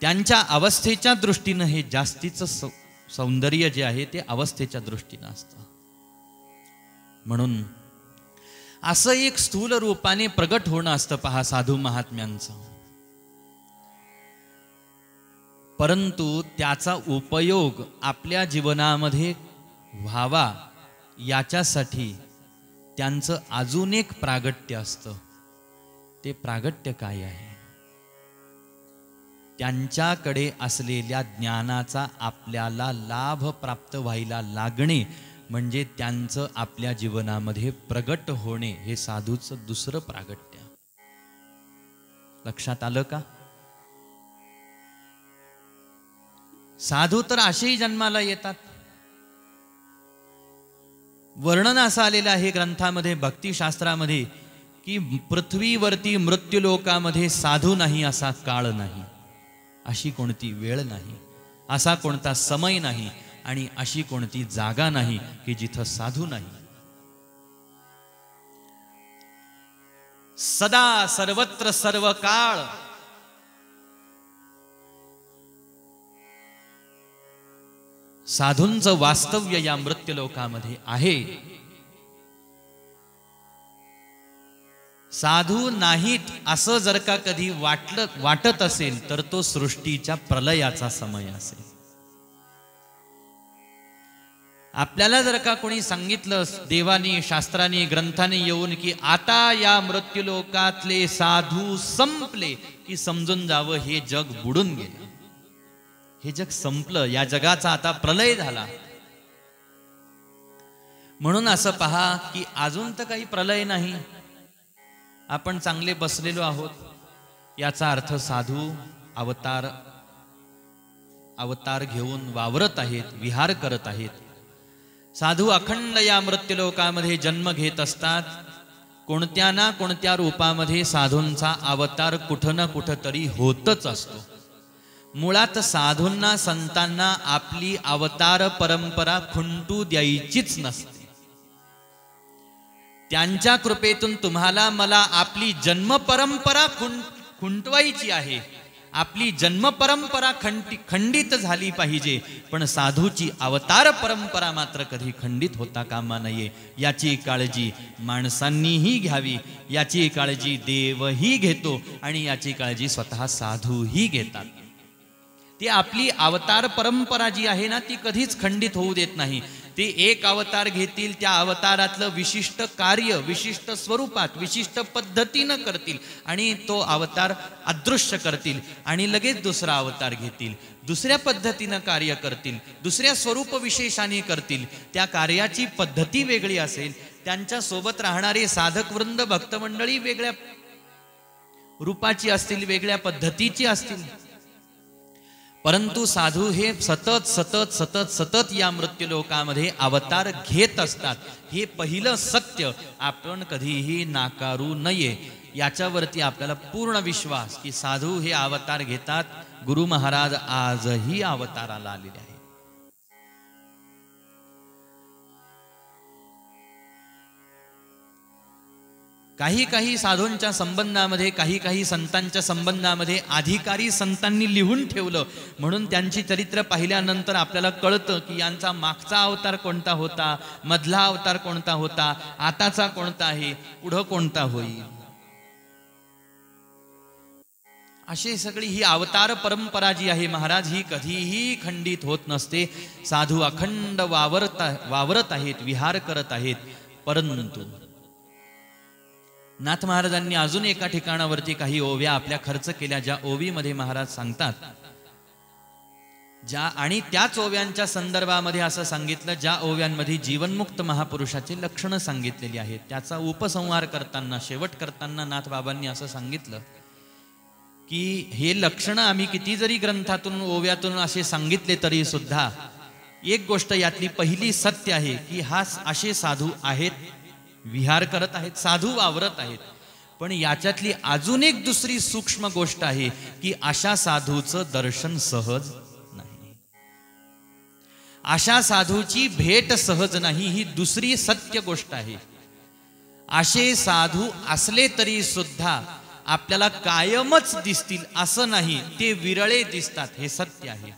Speaker 1: त्यांच्या अवस्थेच्या दृष्टीनं हे जास्तीचं सौंदर्य जे आहे ते अवस्थेच्या दृष्टीनं असतं. म्हणून असं एक स्थूल रूपाने प्रगट होणं असतं पहा साधू महात्म्यांचं. परंतु त्याचा उपयोग आपल्या जीवनामध्ये व्हावा याच्यासाठी त्यांचं अजून एक प्रागट्य असतं. ते प्रागट्य काय आहे? त्यांच्याकडे असलेल्या ज्ञानाचा आपल्याला लाभ प्राप्त व्हायला लागणे म्हणजे त्यांचं आपल्या जीवनामध्ये प्रगट होणे, हे साधूचं दुसरं प्रागट्य. लक्षात आलं का? साधू तर असेही जन्माला येतात. वर्णन असं आलेलं आहे ग्रंथामध्ये, भक्तिशास्त्रामध्ये, की पृथ्वीवरती मृत्यूलोकामध्ये साधू नाही असा काळ नाही, अशी कोणती वेळ नाही, असा कोणता समय नाही आणि अशी कोणती जागा नाही की जिथं साधू नाही. सदा सर्वत्र सर्व काळ साधूंचं वास्तव्य या मृत्यूलोकामध्ये आहे. साधू नाहीत असं जर का कधी वाटत असेल तर तो सृष्टीच्या प्रलयाचा समय असेल. आपल्याला जर का कोणी सांगितलं देवानी, शास्त्रांनी, ग्रंथांनी येऊन की आता या मृत्यूलोकातले साधू संपले, की समजून जावं हे जग बुडून गेलं, हे जग संपलं, या जगाचा आता प्रलय झाला. म्हणून असं पहा की अजून तर काही प्रलय नाही, आपण चांगले बसलेलो आहोत. याचा अर्थ साधू अवतार घेऊन वावरत आहेत, विहार करत आहेत. साधू अखंड या मृत्यूलोकामध्ये जन्म घेत असतात. कोणत्या ना कोणत्या रूपामध्ये साधूंचा अवतार कुठं ना कुठं तरी होतच असतो. मुळात साधूंना, संतांना आपली अवतार परंपरा खुंटू द्यायचीच नसते. त्यांच्या कृपेतून तुम्हाला मला आपली जन्म परंपरा खुंटवायची आहे. आपली जन्म परंपरा खंडित झाली पाहिजे, पण साधूची अवतार परंपरा मात्र कधी खंडित होता कामा नये. याची काळजी माणसांनीही घ्यावी, याची काळजी देवही घेतो आणि याची काळजी स्वतः साधूही घेतात. ती आपली अवतार परंपरा जी आहे ना, ती कधीच खंडित होऊ देत नाही. ते एक अवतार घेतील, त्या अवतारातलं विशिष्ट कार्य विशिष्ट स्वरूपात विशिष्ट पद्धतीनं करतील आणि तो अवतार अदृश्य करतील आणि लगेच दुसरा अवतार घेतील, दुसऱ्या पद्धतीनं कार्य करतील, दुसऱ्या स्वरूप विशेषाने करतील. त्या कार्याची पद्धती वेगळी असेल, त्यांच्या सोबत राहणारे साधक वृंद, भक्तमंडळी वेगळ्या रूपाची असतील, वेगळ्या पद्धतीची असतील. परंतु साधू हे सतत सतत सतत सतत या मृत्यूलोकामध्ये अवतार घेत असतात. हे पहिलं सत्य आपण कधीही नाकारू नये. याच्यावरती आपल्याला पूर्ण विश्वास की साधू हे अवतार घेतात. गुरु महाराज आजही अवताराला आलेले आहेत. काही साधूंच्या संबंधामध्ये, काही संतांच्या संबंधामध्ये अधिकारी संतांनी लिहून ठेवलं, म्हणून त्यांची चरित्र पाहिल्यानंतर आपल्याला कळतं की यांचा मागचा अवतार कोणता होता, मधला अवतार कोणता होता, आताचा कोणता आहे, पुढं कोणता होईल. अशी सगळी ही अवतार परंपरा जी आहे महाराज, ही कधीही खंडित होत नसते. साधू अखंड वावरत आहेत, विहार करत आहेत. परंतु नाथ महाराजांनी अजून एका ठिकाणावरती काही ओव्या आपल्या खर्च केल्या, ज्या ओवीमध्ये महाराज सांगतात, आणि त्याच ओव्यांच्या संदर्भामध्ये असं सांगितलं, ज्या ओव्यांमध्ये जीवनमुक्त महापुरुषाची लक्षणं सांगितलेली आहेत. त्याचा उपसंहार करताना, शेवट करताना नाथ बाबांनी असं सांगितलं की हे लक्षणं आम्ही किती जरी ग्रंथातून, ओव्यातून असे सांगितले तरी सुद्धा एक गोष्ट यातली पहिली सत्य आहे की हा असे साधू आहेत, विहार करत आहेत, साधू वावरत आहेत. पण याच्यातली अजून एक दुसरी सूक्ष्म गोष्ट आहे की अशा साधूचं दर्शन सहज नाही, अशा साधूची भेट सहज नाही. ही दुसरी सत्य गोष्ट आहे. असे साधू असले तरी सुद्धा आपल्याला कायमच दिसतील असं नाही, ते विरळे दिसतात, हे सत्य आहे.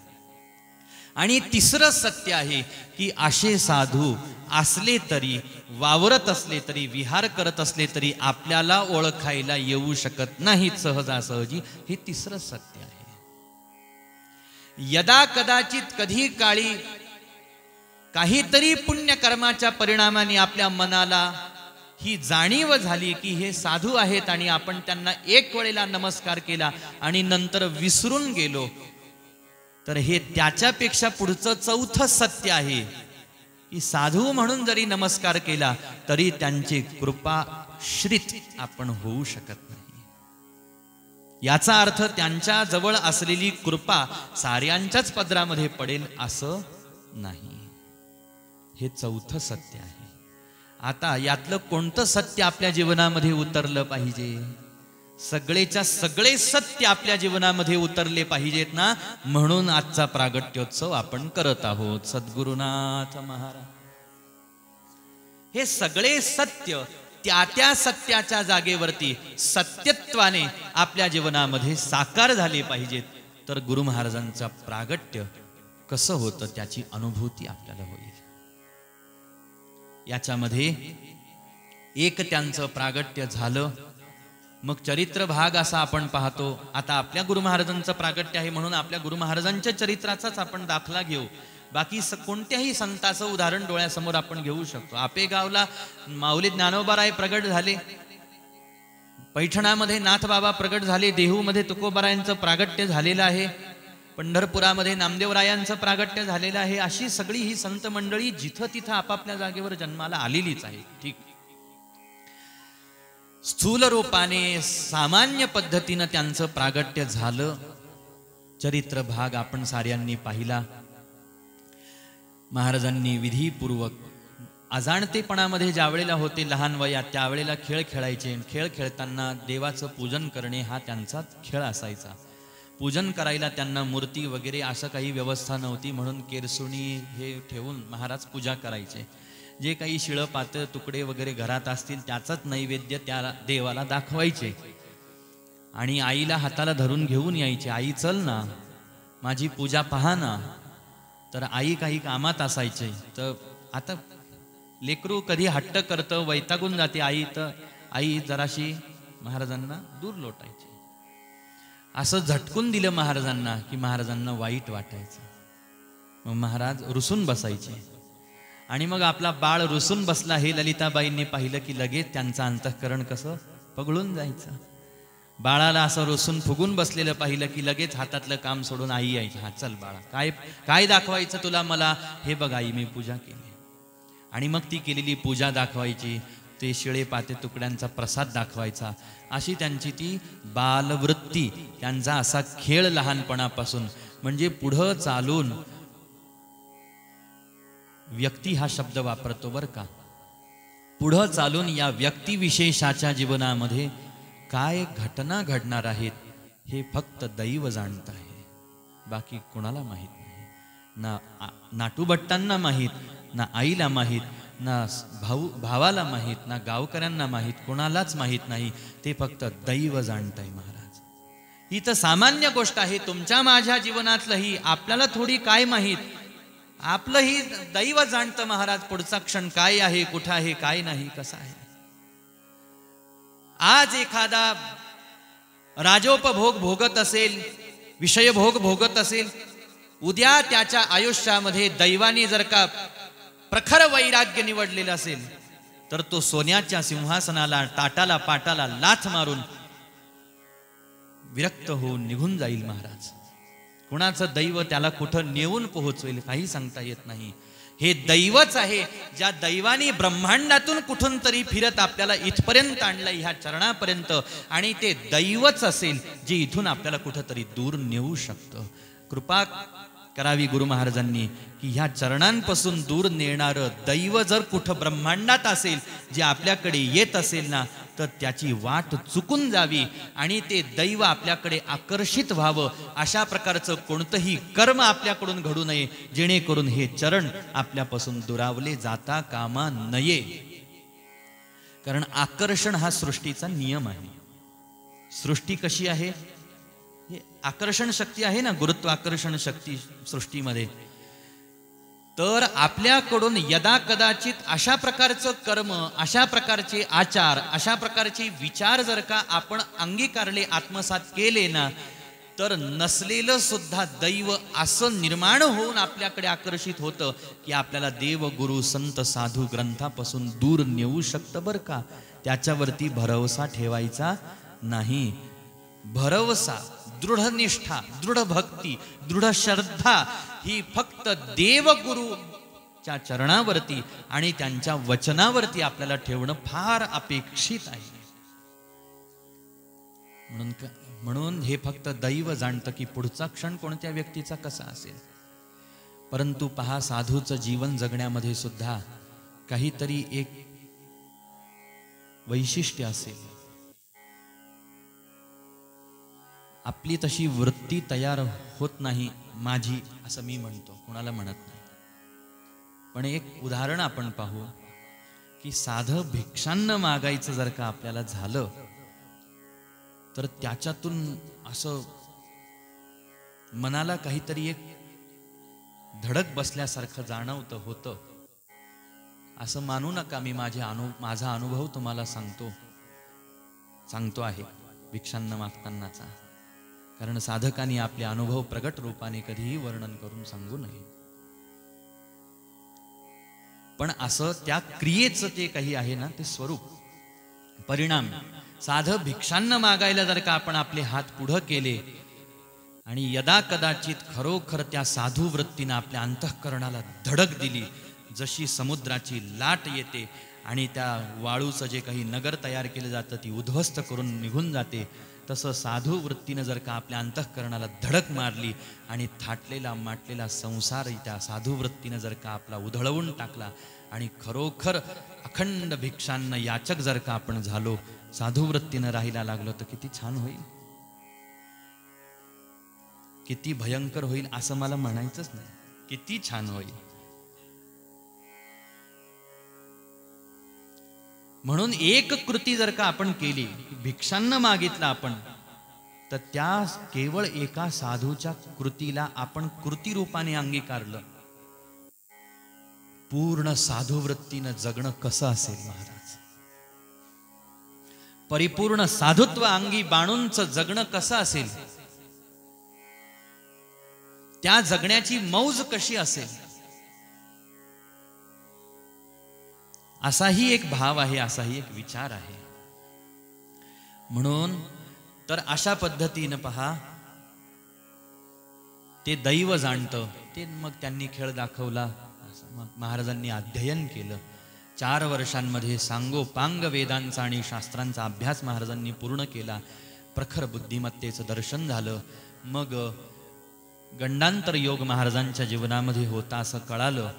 Speaker 1: आणि तिसरं सत्य आहे की असे साधू असले तरी, वावरत असले तरी, विहार करत असले तरी आपल्याला ओळखायला येऊ शकत नाहीत सहजासहजी. हे तिसरं सत्य आहे. यदा कदाचित कधी काळी काहीतरी पुण्यकर्माच्या परिणामाने आपल्या मनाला ही जाणीव झाली की हे साधू आहेत आणि आपण त्यांना एक वेळेला नमस्कार केला आणि नंतर विसरून गेलो, तर हे त्याच्यापेक्षा पुढचं चौथं सत्य आहे की साधू म्हणून जरी नमस्कार केला तरी त्यांची कृपाश्रित आपण होऊ शकत नाही. याचा अर्थ त्यांच्या जवळ असलेली कृपा साऱ्यांच्याच पदरामध्ये पडेल असं नाही. हे चौथं सत्य आहे. आता यातलं कोणतं सत्य आपल्या जीवनामध्ये उतरलं पाहिजे? सगळेच्या सगळे सत्य आपल्या जीवनामध्ये उतरले पाहिजेत ना, म्हणून आजचा प्रागट्योत्सव आपण करत आहोत. सद्गुरुनाथ महाराज हे सगळे सत्य त्या त्या सत्याच्या जागेवरती सत्यत्वाने आपल्या जीवनामध्ये साकार झाले पाहिजेत, तर गुरु महाराजांचं प्रागट्य कसं होतं त्याची अनुभूती आपल्याला होईल. याच्यामध्ये एक त्यांचं प्रागट्य झालं, मग चरित्र भाग असा आपण पाहतो. आता आपल्या गुरु महाराजांचं प्रागट्य आहे म्हणून आपल्या गुरु महाराजांच्या चरित्राचाच आपण दाखला घेऊ. बाकी कोणत्याही संताचं उदाहरण डोळ्यासमोर आपण घेऊ शकतो. आपेगावला माऊली ज्ञानोबाराय प्रगट झाले, पैठणामध्ये नाथबाबा प्रगट झाले, देहूमध्ये तुकोबारायांचं प्रागट्य झालेलं आहे, पंढरपुरामध्ये नामदेवरायांचं प्रागट्य झालेलं आहे. अशी सगळी ही संत मंडळी जिथं तिथं आपापल्या जागेवर जन्माला आलेलीच आहे. ठीक, स्थूल रूपाने सामान्य पद्धतीनं त्यांचं प्रागट्य झालं. चरित्र भाग आपण साऱ्यांनी पाहिला. महाराजांनी विधीपूर्वक अजाणतेपणामध्ये ज्यावेळेला होते लहान वयात त्यावेळेला खेळ खेळायचे. खेळ खेळताना देवाचं पूजन करणे हा त्यांचा खेळ असायचा. पूजन करायला त्यांना मूर्ती वगैरे असं काही व्यवस्था नव्हती, म्हणून केरसुणी हे ठेवून महाराज पूजा करायचे. जे काही शिळं पातळ तुकडे वगैरे घरात असतील त्याचाच नैवेद्य त्या देवाला दाखवायचे आणि आईला हाताला धरून घेऊन यायचे. आई चल ना, माझी पूजा पहा ना. तर आई काही कामात असायचे. तर आता लेकरू कधी हट्ट करतं, वैतागून जाते आई, तर आई जराशी महाराजांना दूर लोटायची. असं झटकून दिलं महाराजांना की महाराजांना वाईट वाटायचं. मग महाराज रुसून बसायचे आणि मग आपला बाळ रुसून बसला हे ललिताबाईंनी पाहिलं की लगेच त्यांचं अंतःकरण कसं पगळून जायचं. बाळाला असं रुसून फुगून बसलेलं पाहिलं की लगेच हातातलं काम सोडून आई यायची. हा चल बाळा, काय काय दाखवायचं तुला मला? हे बघ आई, मी पूजा केली. आणि मग ती केलेली पूजा दाखवायची, ते शिळे पाते तुकड्यांचा प्रसाद दाखवायचा. अशी त्यांची ती बालवृत्ती, त्यांचा असा खेळ लहानपणापासून. म्हणजे पुढं चालून व्यक्ती हा शब्द वापरतो बरं का, पुढं चालून या व्यक्तिविशेषाच्या जीवनामध्ये काय घटना घडणार आहेत हे फक्त दैव जाणत आहे, बाकी कोणाला माहीत नाही. ना नाटूभट्टांना माहीत, ना आईला माहीत, ना भावाला माहीत, ना गावकऱ्यांना माहीत, कोणालाच माहीत नाही. ते फक्त दैव जाणत आहे महाराज. ही तर सामान्य गोष्ट आहे. तुमच्या माझ्या जीवनातलं ही आपल्याला थोडी काय माहीत, आपलं ही दैव जाणतं महाराज. पुढचा क्षण काय आहे, कुठं आहे, काय नाही, कसा आहे. आज एखादा राजोपभोग भोगत असेल, विषयभोग भोगत असेल, उद्या त्याच्या आयुष्यामध्ये दैवाने जर का प्रखर वैराग्य निवडलेलं असेल तर तो सोन्याच्या सिंहासनाला, ताटाला, पाटाला लाथ मारून विरक्त होऊन निघून जाईल महाराज. कुणाचं दैव त्याला कुठं नेऊन पोहोचवेल काही सांगता येत नाही. हे दैवच आहे ज्या दैवाने ब्रह्मांडातून कुठून तरी फिरत आपल्याला इथपर्यंत आणलं, ह्या चरणापर्यंत. आणि ते दैवच असेल जे इथून आपल्याला कुठंतरी दूर नेऊ शकतं. कृपा करावी गुरु महाराजांनी की ह्या चरणांपासून दूर नेणारं दैव जर कुठं ब्रह्मांडात असेल, जे आपल्याकडे येत असेल ना, तर त्याची वाट चुकून जावी आणि ते दैव आपल्याकडे आकर्षित व्हावं. अशा प्रकारचं कोणतंही कर्म आपल्याकडून घडू नये जेणेकरून हे चरण आपल्यापासून दुरावले जाता कामा नये. कारण आकर्षण हा सृष्टीचा नियम आहे. सृष्टी कशी आहे? हे आकर्षण शक्ती आहे ना, गुरुत्वाकर्षण शक्ती सृष्टीमध्ये. तर आपल्याकडून यदा कदाचित अशा प्रकारचं कर्म, अशा प्रकारचे आचार, अशा प्रकारचे विचार जर का आपण अंगीकारले, आत्मसात केले ना, तर नसलेलं सुद्धा दैव असं निर्माण होऊन आपल्याकडे आकर्षित होतं की आपल्याला देव, गुरु, संत, साधू ग्रंथापासून दूर नेऊ शकतं बरं का. त्याच्यावरती भरवसा ठेवायचा नाही. भरवसा, दृढ निष्ठा, दृढ भक्ती, दृढ श्रद्धा ही फक्त देवगुरूच्या चरणावरती आणि त्यांच्या वचनावरती आपल्याला ठेवणं फार अपेक्षित आहे. म्हणून हे फक्त दैव जाणतं की पुढचा क्षण कोणत्या व्यक्तीचा कसा असेल. परंतु पहा, साधूचं जीवन जगण्यामध्ये सुद्धा काहीतरी एक वैशिष्ट्य असेल, आपली तशी वृत्ती तयार होत नाही माझी, असं मी म्हणतो, कोणाला म्हणत नाही. पण एक उदाहरण आपण पाहू की साधं भिक्षान्न मागायचं जर का आपल्याला झालं तर त्याच्यातून असं मनाला काहीतरी एक धडक बसल्यासारखं जाणवतं होतं. असं मानू नका, मी माझा अनुभव तुम्हाला सांगतो आहे भिक्षान्न मागतानाचा. कारण साधकांनी आपले अनुभव प्रगट रूपाने कधीही वर्णन करून सांगू नये. पण असं त्या क्रियेचं ते काही आहे ना, ते स्वरूप, परिणाम. साधं भिक्षान्न मागायला जर का आपण आपले हात पुढं केले आणि यदा कदाचित खरोखर त्या साधू वृत्तीनं आपल्या अंतःकरणाला धडक दिली, जशी समुद्राची लाट येते आणि त्या वाळूचं जे काही नगर तयार केलं जातं ती उद्ध्वस्त करून निघून जाते, तसं साधू वृत्तीनं जर का आपल्या अंतःकरणाला धडक मारली आणि थाटलेला माटलेला संसार त्या साधू वृत्तीनं जर का आपला उधळवून टाकला आणि खरोखर अखंड भिक्षान्न याचक जर का आपण झालो, साधू वृत्तीनं राहायला लागलो, तर किती छान होईल, किती भयंकर होईल असं मला म्हणायचंच नाही, किती छान होईल. म्हणून एक कृती जर का आपण केली, भिक्षान्न मागितलं आपण, तर त्या केवळ एका साधूच्या कृतीला आपण कृती रूपाने अंगीकारलं. पूर्ण साधू वृत्तीनं जगणं कसं असेल महाराज, परिपूर्ण साधुत्व अंगी बाणूंच जगणं कसं असेल, त्या जगण्याची मौज कशी असेल, असाही एक भाव आहे, असाही एक विचार आहे. म्हणून तर अशा पद्धतीनं पहा, ते दैव जाणतं ते. मग त्यांनी खेळ दाखवला, मग महाराजांनी अध्ययन केलं. 4 वर्षांमध्ये सांगोपांग वेदांचा आणि शास्त्रांचा अभ्यास महाराजांनी पूर्ण केला. प्रखर बुद्धिमत्तेचं दर्शन झालं. मग गंडांतर योग महाराजांच्या जीवनामध्ये होता असं कळालं.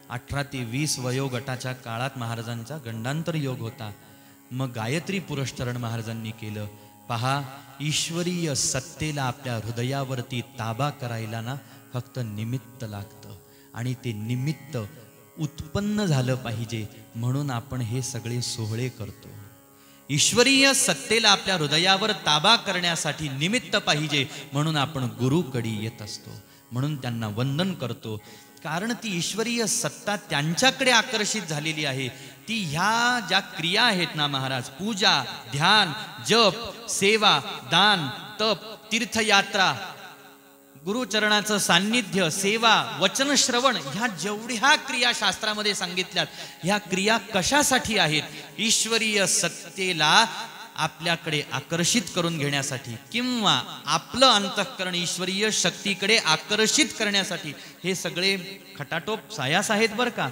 Speaker 1: 18 ते 20 वयोगटाच्या काळात महाराजांचा गंडांतर योग होता. मग गायत्री पुरस्चरण महाराजांनी केलं. पहा, ईश्वरीय सत्तेला आपल्या हृदयावरती ताबा करायला ना फक्त निमित्त लागतं, आणि ते निमित्त उत्पन्न झालं पाहिजे म्हणून आपण हे सगळे सोहळे करतो. ईश्वरीय सत्तेला आपल्या हृदयावर ताबा करण्यासाठी निमित्त पाहिजे म्हणून आपण गुरुकडे येत असतो, म्हणून त्यांना वंदन करतो. कारण ती ईश्वरीय सत्ता त्यांच्याकडे आकर्षित झालेली आहे. ती ह्या ज्या क्रिया आहेत ना महाराज, पूजा, ध्यान, जप, सेवा, दान, तप, तीर्थयात्रा, गुरुचरणाचं सान्निध्य, सेवा, वचन श्रवण, ह्या जेवढ्या क्रिया शास्त्रामध्ये सांगितल्यात, ह्या क्रिया कशासाठी आहेत? ईश्वरीय सत्तेला आपल्याकडे आकर्षित करून घेण्यासाठी, किंवा आपलं अंतःकरण ईश्वरीय शक्तीकडे आकर्षित करण्यासाठी. हे सगळे खटाटोप सायास आहेत बरं का.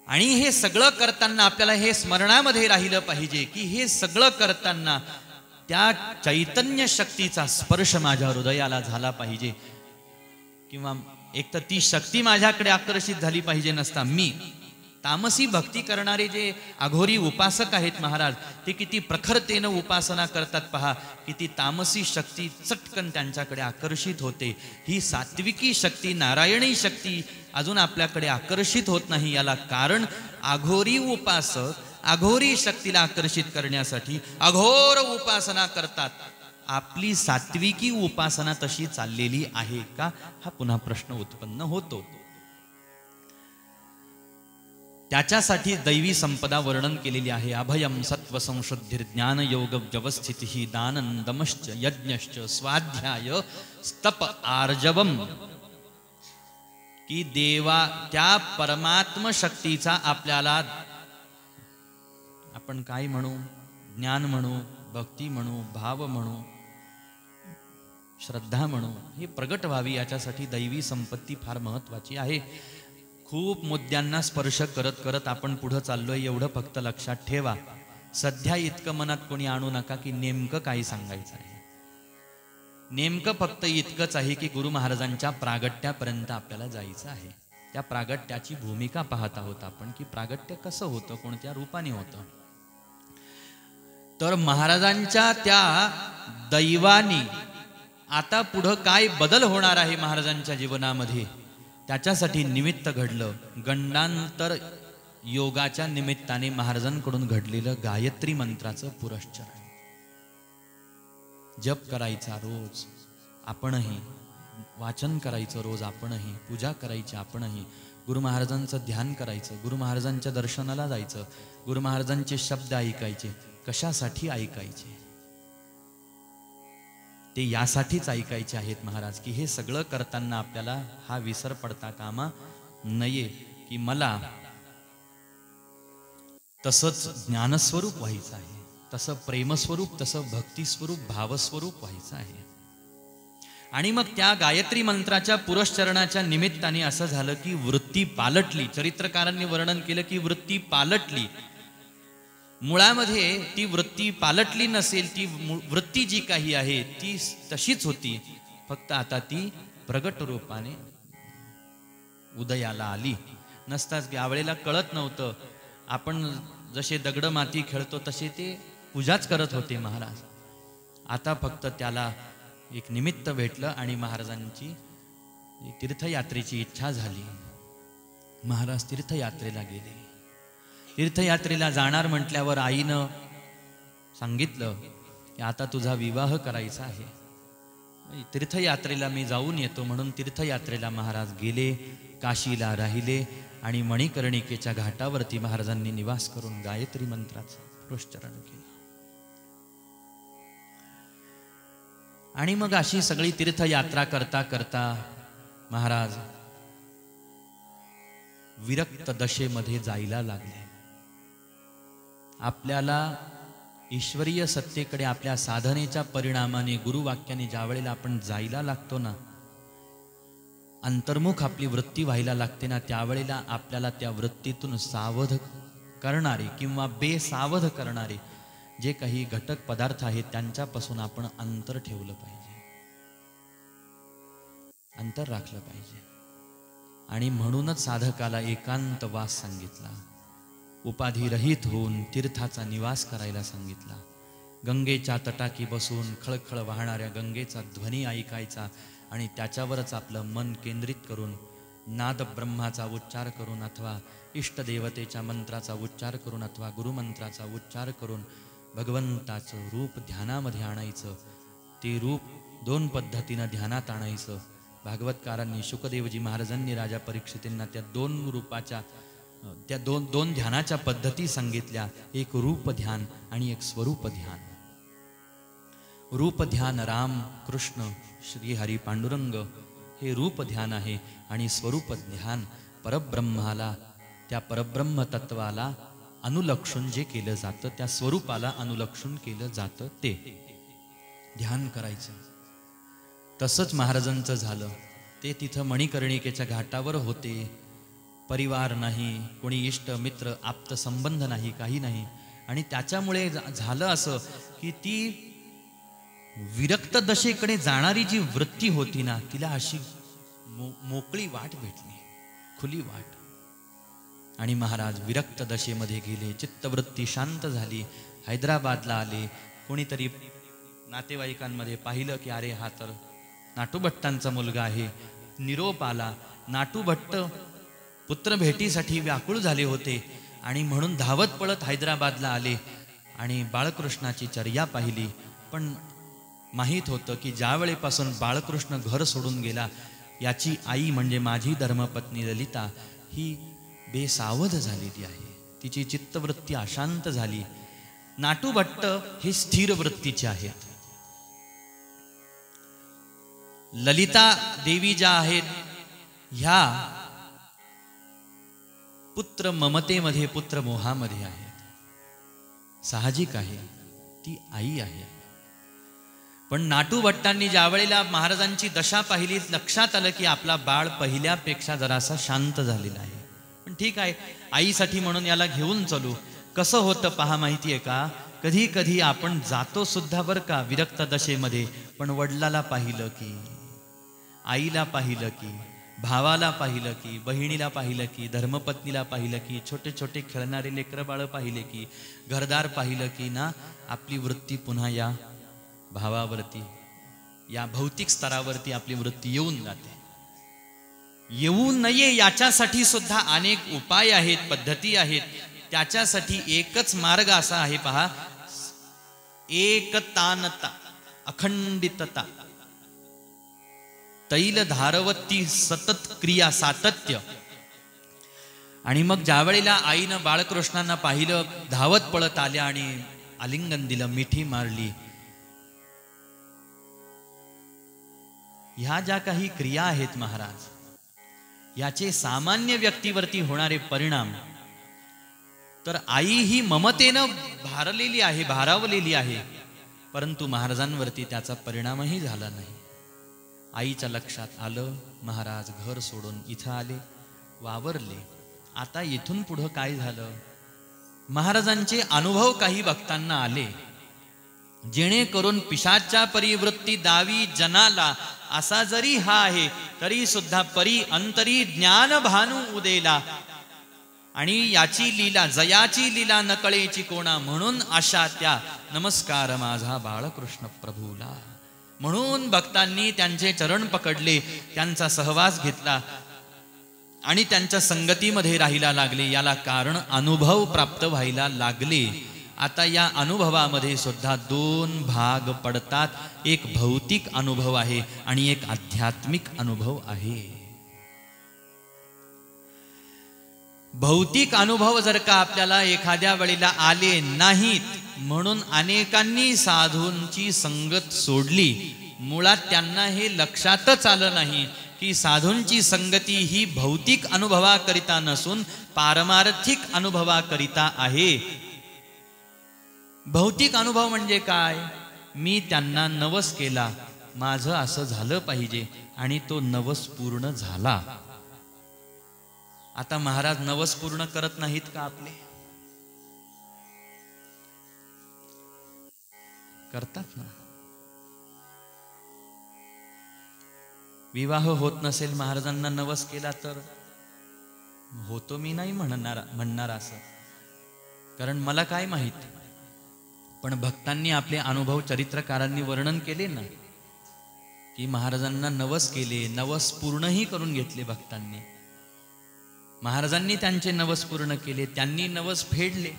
Speaker 1: आणि हे सगळं करताना आपल्याला हे स्मरणामध्ये राहिलं पाहिजे की हे सगळं करताना त्या चैतन्य शक्तीचा स्पर्श माझ्या हृदयाला झाला पाहिजे, किंवा एक तर ती शक्ती माझ्याकडे आकर्षित झाली पाहिजे. नसता मी तामसी भक्ती करणारे जे अघोरी उपासक आहेत महाराज, ते किती प्रखरतेनं उपासना करतात पहा. किती तामसी शक्ती चटकन त्यांच्याकडे आकर्षित होते. ही सात्विकी शक्ती, नारायणी शक्ती अजून आपल्याकडे आकर्षित होत नाही. याला कारण अघोरी उपासक अघोरी शक्तीला आकर्षित करण्यासाठी अघोर उपासना करतात. आपली सात्विकी उपासना तशी चाललेली आहे का, हा पुन्हा प्रश्न उत्पन्न होतो. त्याच्यासाठी दैवी संपदा वर्णन केलेली आहे. अभयम सत्व संशुद्धिर ज्ञान योग व्यवस्थिती दानंदमश्च यज्ञश्च स्वाध्याय स्तप आर्जवम. की देवा त्या परमात्म शक्तीचा आपल्याला आपण काय म्हणू, ज्ञान म्हणू, भक्ती म्हणू, भाव म्हणू, श्रद्धा म्हणू, हे प्रगट व्हावी याच्यासाठी दैवी संपत्ती फार महत्वाची आहे. खूप मुद्द्यांना स्पर्श करत करत आपण पुढे चाललोय एवढं फक्त लक्षात ठेवा. सध्या इतकं मनात कोणी आणू नका की नेमकं काय सांगायचं आहे. नेमकं फक्त इतकंच आहे की गुरु महाराजांच्या प्रागट्यापर्यंत आपल्याला जायचं आहे. त्या प्रागट्याची भूमिका पाहत आहोत आपण, की प्रागट्य कसं होतं, कोणत्या रूपाने होतं. तर महाराजांच्या त्या दैवानी आता पुढं काय बदल होणार आहे महाराजांच्या जीवनामध्ये, त्याच्यासाठी निमित्त घडलं. गंडांतर योगाच्या निमित्ताने महाराजांकडून घडलेलं गायत्री मंत्राचं पुरश्चरण. जप करायचा रोज आपणही, वाचन करायचं रोज आपणही, पूजा करायची आपणही, गुरु महाराजांचं ध्यान करायचं, गुरु महाराजांच्या दर्शनाला जायचं, गुरु महाराजांचे शब्द ऐकायचे. कशासाठी ऐकायचे? ते यासाठीच ऐकायचे आहेत महाराज, की हे सगळं करताना आपल्याला हा विसर पडता कामा नये, की मला तसंच ज्ञानस्वरूप व्हायचं आहे, तसं प्रेमस्वरूप, तसं भक्तिस्वरूप, भावस्वरूप व्हायचं आहे. आणि मग त्या गायत्री मंत्राच्या पुरश्चरणाच्या निमित्ताने असं झालं की वृत्ती पालटली. चरित्रकारांनी वर्णन केलं की वृत्ती पालटली. मुळामध्ये ती वृत्ती पालटली नसेल, ती वृत्ती जी काही आहे ती तशीच होती, फक्त आता ती प्रगट रूपाने उदयाला आली. नसताच यावेळेला कळत नव्हतं. आपण जसे दगड माती खेळतो तसे ते पूजाच करत होते महाराज. आता फक्त त्याला एक निमित्त भेटलं आणि महाराजांची तीर्थयात्रेची इच्छा झाली. महाराज तीर्थयात्रेला गेले. तीर्थयात्रेला जाणार म्हटल्यावर आईनं सांगितलं की आता तुझा विवाह करायचा आहे, तीर्थयात्रेला मी जाऊन येतो. म्हणून तीर्थयात्रेला महाराज गेले, काशीला राहिले आणि मणिकर्णिकेच्या घाटावरती महाराजांनी निवास करून गायत्री मंत्राचं पुरश्चरण केलं. आणि मग अशी सगळी तीर्थयात्रा करता करता महाराज विरक्त दशेमध्ये जायला लागले. आपल्याला ईश्वरीय सत्तेकडे आपल्या साधनेच्या परिणामाने गुरुवाक्याने ज्या वेळेला आपण जायला लागतो ना, अंतर्मुख आपली वृत्ती व्हायला लागते ना, त्यावेळेला आपल्याला त्या वृत्तीतून सावध करणारे किंवा बेसावध करणारे जे काही घटक पदार्थ आहेत त्यांच्यापासून आपण अंतर ठेवलं पाहिजे, अंतर राखलं पाहिजे. आणि म्हणूनच साधकाला एकांत वास सांगितला, उपाधिरहित होऊन तीर्थाचा निवास करायला सांगितला. गंगेच्या तटाकी बसून खळखळ वाहणाऱ्या गंगेचा ध्वनी ऐकायचा आणि त्याच्यावरच आपलं मन केंद्रित करून नाद ब्रह्माचा उच्चार करून अथवा इष्टदेवतेच्या मंत्राचा उच्चार करून अथवा गुरुमंत्राचा उच्चार करून भगवंताचं रूप ध्यानामध्ये आणायचं. ते रूप दोन पद्धतीनं ध्यानात आणायचं. भागवतकारांनी शुकदेवजी महाराजांनी राजा परीक्षितांना त्या दोन रूपाच्या त्या दोन ध्यानाच्या पद्धती सांगितल्या. एक रूप ध्यान आणि एक स्वरूप ध्यान. रूप ध्यान राम कृष्ण श्री हरी पांडुरंग हे रूप ध्यान आहे आणि स्वरूप ध्यान परब्रह्माला, त्या परब्रह्म तत्वाला अनुलक्षून जे केलं जातं, त्या स्वरूपाला अनुलक्षून केलं जातं ते ध्यान करायचं. तसंच महाराजांचं झालं. ते तिथं मणिकर्णिकेच्या घाटावर होते. परिवार नाही, कोणी इष्ट मित्र आप्त संबंध नाही, काही नाही. आणि त्याच्यामुळे झालं असं की ती विरक्त दशेकडे जाणारी जी वृत्ती होती ना, तिला अशी मोकळी वाट भेटली, खुली वाट. आणि महाराज विरक्त दशेमध्ये गेले. चित्तवृत्ती शांत झाली. हैदराबादला आले. कोणीतरी नातेवाईकांमध्ये पाहिलं की अरे हा तर नाटूभट्टांचा मुलगा आहे. निरोप आला. नाटूभट्ट पुत्र भेटीसाठी व्याकुळ झाले होते आणि म्हणून धावत पळत हैदराबादला आले आणि बाळकृष्णाची चर्या पाहिली. पण माहीत होतं की ज्या वेळेपासून बाळकृष्ण घर सोडून गेला, याची आई म्हणजे माझी धर्मपत्नी ललिता ही बेसावध झालेली आहे. तिची चित्तवृत्ती अशांत झाली. नाटूभट्ट हे स्थिर वृत्तीचे आहेत. ललिता देवी ज्या आहेत ह्या पुत्र ममतेमध्ये, पुत्र मोहामध्ये आहेत. साहजिक आहे, ती आई आहे. पण नाटूभट्टांनी ज्या वेळेला महाराजांची दशा पाहिली, लक्षात आलं की आपला बाळ पहिल्यापेक्षा जरासा शांत झालेला आहे. पण ठीक आहे, आईसाठी म्हणून याला घेऊन चलू. कसं होतं पहा, माहिती आहे का, कधी कधी आपण जातो सुद्धा बरं का विरक्त दशेमध्ये, पण वडिलाला पाहिलं की, आईला पाहिलं की, भावाला पाहिलं की, बहिणीला पाहिलं की, धर्मपत्नीला पाहिलं की, छोटे छोटे खेळणारे लेकरं बाळं पाहिले की, घरदार पाहिलं की ना, आपली वृत्ती पुन्हा या भावावरती, या भौतिक स्तरावरती आपली वृत्ती येऊन जाते. येऊ नये याच्यासाठी सुद्धा अनेक उपाय आहेत, पद्धती आहेत. त्याच्यासाठी एकच मार्ग असा आहे पहा, एकतानता, अखंडितता, तैल धारवती सतत क्रिया, सातत्य. आणि मग ज्या वेळेला आईनं बाळकृष्णांना पाहिलं, धावत पळत आल्या आणि आलिंगन दिलं, मिठी मारली. ह्या ज्या काही क्रिया आहेत महाराज, याचे सामान्य व्यक्तीवरती होणारे परिणाम, तर आई ही ममतेनं भारलेली आहे, भारावलेली आहे, परंतु महाराजांवरती त्याचा परिणामही झाला नाही. आईच्या लक्षात आलं, महाराज घर सोडून इथं आले, वावरले. आता इथून पुढं काय झालं? महाराजांचे अनुभव काही भक्तांना आले, जेणेकरून पिशाच्या परिवृत्ती दावी जनाला, असा जरी हा आहे तरी सुद्धा परी अंतरी ज्ञान भानू उदेला. आणि याची लीला, जयाची लीला नकळेची कोणा, म्हणून अशा त्या नमस्कार माझा बाळकृष्ण प्रभूला. म्हणून भक्तांनी त्यांचे चरण पकडले, त्यांचा सहवास घेतला आणि त्यांच्या संगतीमध्ये राहायला लागले. याला कारण अनुभव प्राप्त व्हायला लागले. आता या अनुभवामध्ये सुद्धा दोन भाग पडतात. एक भौतिक अनुभव आहे आणि एक आध्यात्मिक अनुभव आहे. भौतिक अनुभव जर का आपल्याला एखाद्या वेळेला आले नाहीत, म्हणून अनेकांनी साधूंची संगत सोडली. मुळात त्यांना हे लक्षातच आलं नाही की साधूंची संगती ही भौतिक अनुभवाकरिता नसून पारमार्थिक अनुभवाकरिता आहे. भौतिक अनुभव म्हणजे काय? मी त्यांना नवस केला, माझं असं झालं पाहिजे, आणि तो नवस पूर्ण झाला. आता महाराज नवस पूर्ण करत नाहीत का आपले? करतात ना. विवाह होत नसेल, महाराजांना नवस केला तर होतो मी नाही म्हणणार असं, कारण मला काय माहित. पण भक्तांनी आपले अनुभव चरित्रकारांनी वर्णन केले ना, की महाराजांना नवस केले, नवस पूर्णही करून घेतले भक्तांनी. महाराजांनी त्यांचे नवस पूर्ण केले, त्यांनी नवस फेडले.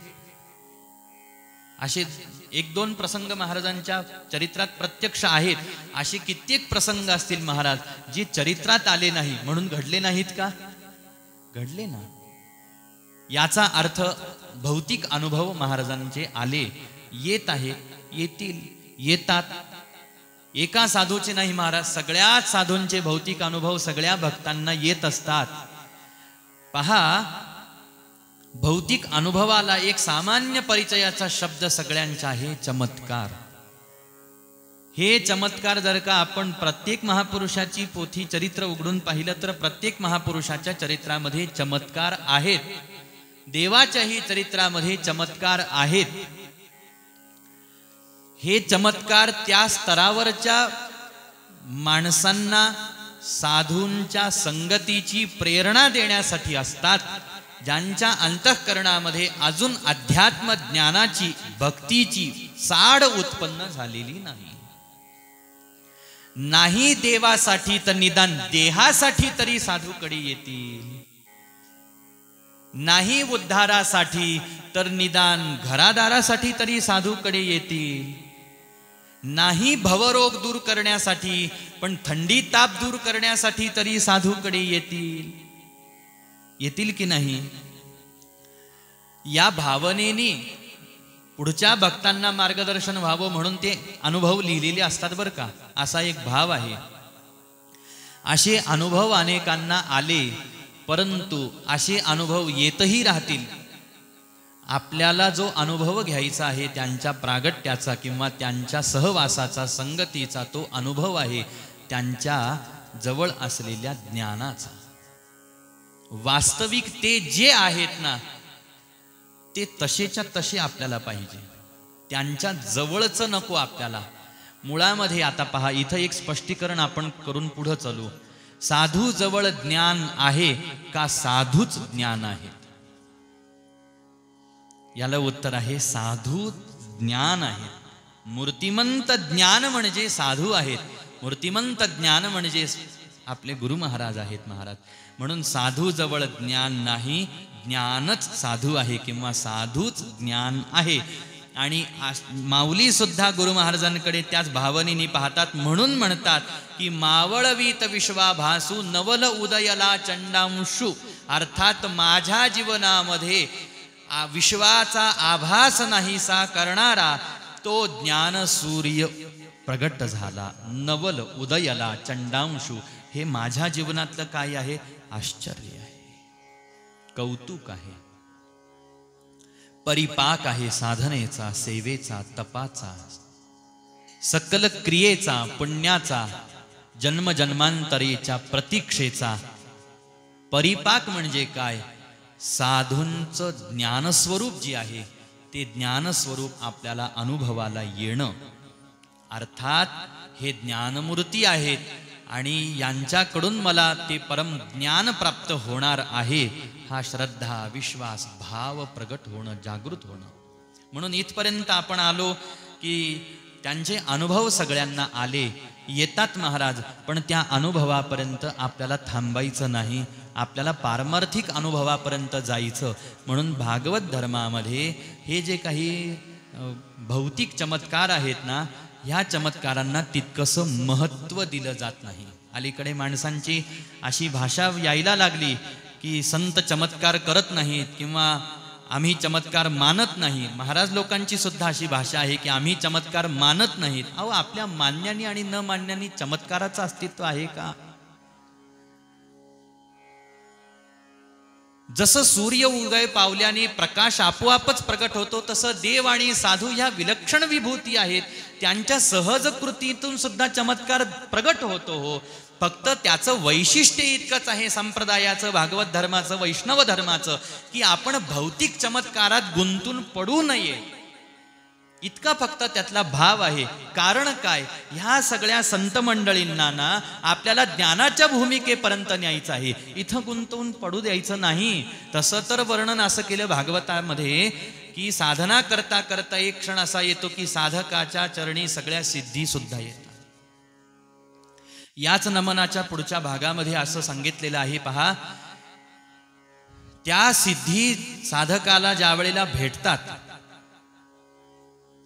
Speaker 1: असे एक दोन प्रसंग महाराजांच्या चरित्रात प्रत्यक्ष आहेत. असे कित्येक प्रसंग असतील महाराज जे चरित्रात आले नाही म्हणून घडले नाहीत का? घडले ना. याचा अर्थ भौतिक अनुभव महाराजांचे आले, येत आहे, येतील, येतात. एका साधूचे नाही महाराज, सगळ्याच साधूंचे भौतिक अनुभव सगळ्या भक्तांना येत असतात. पहा, भौतिक अनुभवाला एक सामान्य परिचयाचा शब्द सगळ्यांचा आहे, चमत्कार. हे चमत्कार जर का आपण प्रत्येक महापुरुषाची पोथी चरित्र उघडून पाहिलं तर प्रत्येक महापुरुषाच्या चरित्रामध्ये चमत्कार आहेत. देवाच्याही चरित्रामध्ये चमत्कार आहेत. हे चमत्कार त्या स्तरावरच्या माणसांना साधूंच्या संगतीची प्रेरणा देण्यासाठी असतात, ज्यांच्या अंतःकरणामध्ये अजून अध्यात्म ज्ञानाची, भक्तीची साड उत्पन्न झालेली नाही. देवासाठी तर निदान देहासाठी तरी साधूकडे येतील. नाही उद्धारासाठी तर निदान घरादारासाठी तरी साधूकडे येतील. नाही भवरोग दूर करण्यासाठी, पण थंडी ताप दूर करण्यासाठी तरी साधूकडे येतील. येतील की नाही? या भावनेने पुढच्या भक्तांना मार्गदर्शन व्हावं म्हणून ते अनुभव लिहिलेले असतात बरं का. असा एक भाव आहे. असे अनुभव अनेकांना आले, परंतु असे अनुभव येतही राहतील. आपल्याला जो अनुभव घ्यायचा आहे त्यांच्या प्रागट्याचा किंवा त्यांच्या सहवासाचा, संगतीचा, तो अनुभव आहे त्यांच्या जवळ असलेल्या ज्ञानाचा. वास्तविक ते जे आहेत ना, ते तसेच्या तसे आपल्याला पाहिजे, त्यांच्या जवळचं नको आपल्याला. मुळामध्ये आता पहा, इथं एक स्पष्टीकरण आपण करून पुढे चालू. साधू जवळ ज्ञान आहे का साधूच ज्ञान आहे? याला उत्तर आहे साधू ज्ञान आहे. मूर्तिमंत ज्ञान म्हणजे साधू आहेत. मूर्तिमंत ज्ञान म्हणजे आपले गुरु महाराज आहेत. महाराज म्हणून साधू जवळ ज्ञान नाही, ज्ञानच साधू आहे किंवा साधूच ज्ञान आहे. आणि माऊली सुद्धा गुरु महाराजांकडे त्याच भावनेने पाहतात. म्हणून म्हणतात की मावळवीत विश्वाभासू नवल उदयला चंडांशू. अर्थात माझ्या जीवनामध्ये विश्वाचा आभास नाहीसा करणारा तो ज्ञान सूर्य प्रगट झाला. नवल उदयला चंडांशू हे माझ्या जीवनातलं काय आहे? आश्चर्य आहे, कौतुक आहे, परिपाक आहे साधनेचा, सेवेचा, तपाचा, सकल क्रियेचा, पुण्याचा, जन्मजन्मांतरीच्या प्रतीक्षेचा. परिपाक म्हणजे काय? साधूंचं ज्ञानस्वरूप जे आहे ते ज्ञानस्वरूप आपल्याला अनुभवाला येणं. अर्थात हे ज्ञानमूर्ती आहेत आणि यांच्याकडून मला ते परम ज्ञान प्राप्त होणार आहे. हा श्रद्धा, विश्वास, भाव प्रगट होणं, जागृत होणं. म्हणून इथपर्यंत आपण आलो की त्यांचे अनुभव सगळ्यांना आले, येतात महाराज. पण त्या अनुभवापर्यंत आपल्याला थांबायचं नाही, आपल्याला पारमार्थिक अनुभवापर्यंत जायचं. म्हणून भागवत धर्मामध्ये हे जे काही भौतिक चमत्कार आहेत ना, ह्या चमत्कारांना तितकंसं महत्त्व दिलं जात नाही. अलीकडे माणसांची अशी भाषा यायला लागली की संत चमत्कार करत नाहीत किंवा आम्ही चमत्कार मानत नाही. महाराज लोकांची सुद्धा अशी भाषा आहे की आम्ही चमत्कार मानत नाहीत. अहो, आपल्या मान्यानी आणि न मान्यानी चमत्काराचं अस्तित्व आहे का? जसं सूर्य उदय पावल्याने प्रकाश आपोआपच प्रगट होतो, तसं देव आणि साधू ह्या विलक्षण विभूती आहेत. त्यांच्या सहज कृतीतून सुद्धा चमत्कार प्रगट होतो. हो, फक्त त्याचं वैशिष्ट्य इतकंच आहे संप्रदायाचं, भागवत धर्माचं, वैष्णव धर्माचं, की आपण भौतिक चमत्कारात गुंतून पडू नये, इतका फक्त त्यातला भाव आहे. कारण काय? ह्या सगळ्या संत मंडळींना ना आपल्याला ज्ञानाच्या भूमिकेपर्यंत न्यायचं आहे, इथं गुंतवून पडू द्यायचं नाही. तसं तर वर्णन असं केलं भागवतामध्ये की साधना करता करता एक क्षण असा येतो की साधकाच्या चरणी सगळ्या सिद्धी सुद्धा येतात. याच नमनाच्या पुढच्या भागामध्ये असं सांगितलेलं आहे, पहा, त्या सिद्धी साधकाला ज्या वेळेला भेटतात,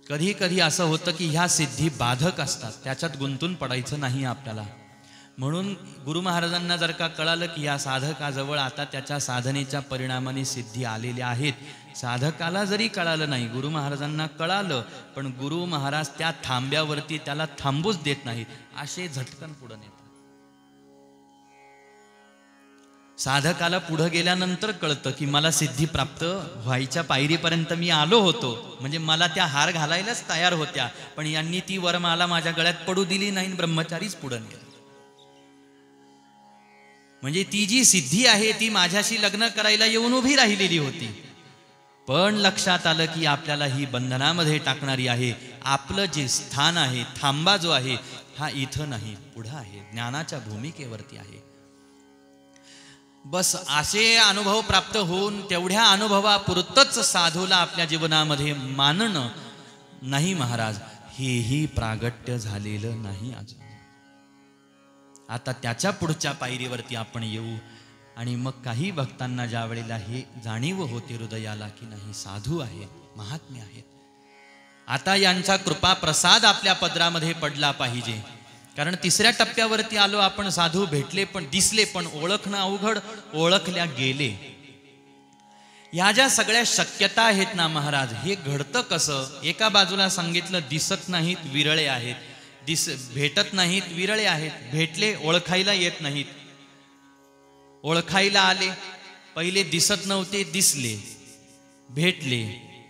Speaker 1: कधी कधी असं होतं की ह्या सिद्धी बाधक असतात, त्याच्यात गुंतून पडायचं नाही आपल्याला. म्हणून गुरु महाराजांना जर का कळालं की या साधकाजवळ आता त्याच्या साधनेच्या परिणामाने सिद्धी आलेल्या आहेत, साधकाला जरी कळालं नाही, गुरु महाराजांना कळालं, पण गुरु महाराज त्या थांब्यावरती त्याला थांबूच देत नाहीत, असे झटकन पुढे नेतात. साधकाला पुढे गेल्यानंतर कळतं की मला सिद्धी प्राप्त व्हायच्या पायरीपर्यंत मी आलो होतो, म्हणजे मला त्या हार घालायलाच तयार होत्या, पण यांनी ती वरमाला माझ्या गळ्यात पडू दिली नाही, ब्रह्मचारीच पुढे नेला. म्हणजे ती जी सिद्धी आहे ती माझ्याशी लग्न करायला येऊन उभी राहिलेली होती, पण लक्षात आलं की आपल्याला ही बंधनामध्ये टाकणारी आहे. आपलं जे स्थान आहे, थांबा जो आहे, हा इथं नाही, पुढं आहे, ज्ञानाच्या भूमिकेवरती आहे. बस असे अनुभव प्राप्त होऊन तेवढ्या अनुभवापुरतच साधूला आपल्या जीवनामध्ये मानणं नाही महाराज, हेही प्रागट्य झालेलं नाही अजून. आता त्याच्या पुढच्या पायरीवरती आपण येऊ. आणि मग काही भक्तांना ज्या वेळेला हे जाणीव होते हृदयाला की नाही, साधू आहेत, महात्म्य आहेत, आता यांचा कृपा प्रसाद आपल्या पदरामध्ये पडला पाहिजे. कारण तिसऱ्या टप्प्यावरती आलो आपण, साधू भेटले पण दिसले, पण ओळखणं अवघड, ओळखल्या गेले. या ज्या सगळ्या शक्यता आहेत ना महाराज, हे घडतं कसं? एका बाजूला सांगितलं दिसत नाहीत, विरळे आहेत, भेटत नाहीत, विरळे आहेत, भेटले, ओळखायला येत नाहीत, ओळखायला आले, पहिले दिसत नव्हते, दिसले, भेटले,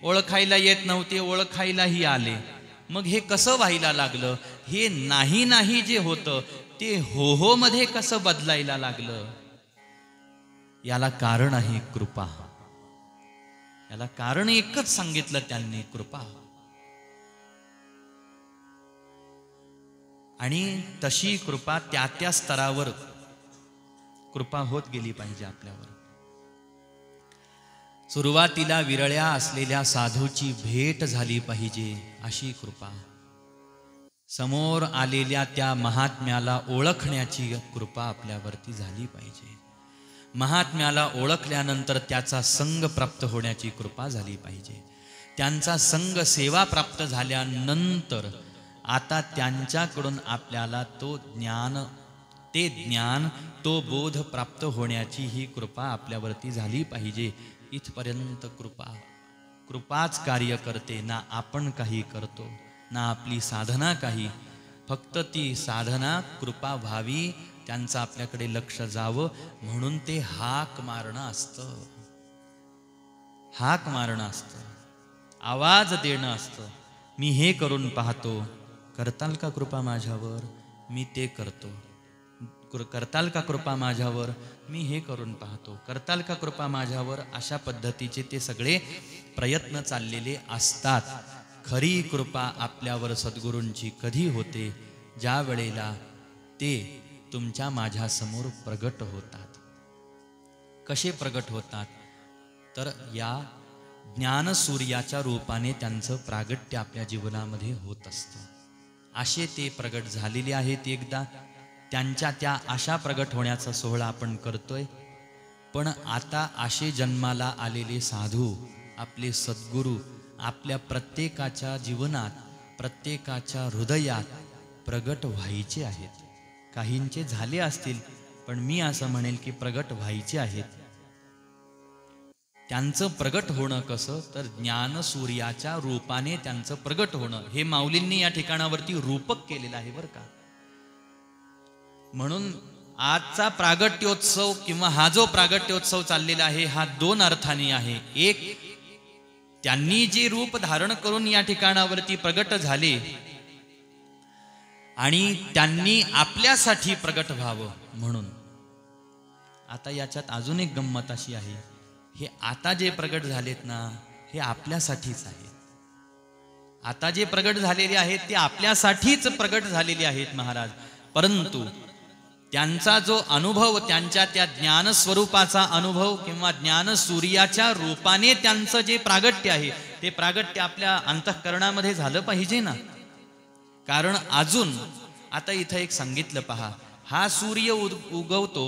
Speaker 1: ओळखायला येत नव्हते, ओळखायलाही आले. मग हे कसं व्हायला लागलं? हे नाही नाही जे होतं ते हो हो मध्ये कसं बदलायला लागलं? याला कारण आहे कृपा. याला कारण एकच सांगितलं त्यांनी, कृपा. आणि तशी कृपा त्या त्या स्तरावर कृपा होत गेली पाहिजे आपल्यावर. सुरुवातीला विरळ्या असलेल्या साधूची भेट झाली पाहिजे अशी कृपा. समोर आलेल्या त्या महात्म्याला ओळखण्याची कृपा आपल्यावरती झाली पाहिजे. महात्म्याला ओळखल्यानंतर त्याचा संग प्राप्त होण्याची कृपा झाली पाहिजे. त्यांचा संग सेवा प्राप्त झाल्यानंतर आता त्यांच्याकडून आपल्याला ते ज्ञान तो बोध प्राप्त होण्याची ही कृपा आपल्यावरती झाली पाहिजे. इथपर्यंत कृपाच कार्य करते. ना आपण काही करतो ना आपली साधना काही. फक्त ती साधना कृपा व्हावी, त्यांचं आपल्याकडे लक्ष जावं म्हणून ते हाक मारणं असतं. हाक मारणं असतं, आवाज देणं असतं. मी हे करून पाहतो, करताल का कृपा माझ्यावर? मी ते करतो. करताल का कृपा माझ्यावर? मी हे करून पाहतो. करताल का कृपा माझ्यावर? अशा पद्धतीचे ते सगळे प्रयत्न चाललेले असतात. खरी कृपा आपल्यावर सद्गुरूंची कधी होते? ज्या वेळेला ते तुमच्या माझ्यासमोर प्रगट होतात. कसे प्रगट होतात? तर या ज्ञानसूर्याच्या रूपाने त्यांचं प्रागट्य आपल्या जीवनामध्ये होत असतं. असे ते प्रगट झालेले आहेत. एकदा त्यांच्या त्या अशा प्रगट होण्याचा सोहळा आपण करतोय. पण आता असे जन्माला आलेले साधू, आपले सद्गुरू आपल्या प्रत्येकाच्या जीवनात, प्रत्येकाच्या हृदयात प्रगट व्हायचे आहेत. काहींचे झाले असतील, पण मी असं म्हणेल की प्रगट व्हायचे आहेत. त्यांचं प्रगट होणं कसं? तर ज्ञानसूर्याच्या रूपाने त्यांचं प्रगट होणं. हे माऊलींनी या ठिकाणावरती रूपक केलेलं आहे बरं का. म्हणून आजचा प्रागट्योत्सव किंवा हा जो प्रागट्योत्सव चाललेला आहे हा दोन अर्थाने आहे. एक, त्यांनी जे रूप धारण करून या ठिकाणावरती प्रगट झाले आणि त्यांनी आपल्यासाठी प्रगट व्हावं म्हणून. आता याच्यात अजून एक गंमत अशी आहे, हे आता जे प्रगट झालेत ना हे आपल्यासाठीच आहे. आता जे प्रगट झालेले आहेत ते आपल्यासाठीच प्रगट झालेले आहेत महाराज. परंतु त्यांचा जो अनुभव, त्यांच्या त्या ज्ञानस्वरूपाचा अनुभव किंवा ज्ञानसूर्याच्या रूपाने त्यांचं जे प्रागट्य आहे ते प्रागट्य आपल्या अंतःकरणामध्ये झालं पाहिजे ना. कारण अजून आता इथं एक सांगितलं पहा, हा सूर्य उगवतो,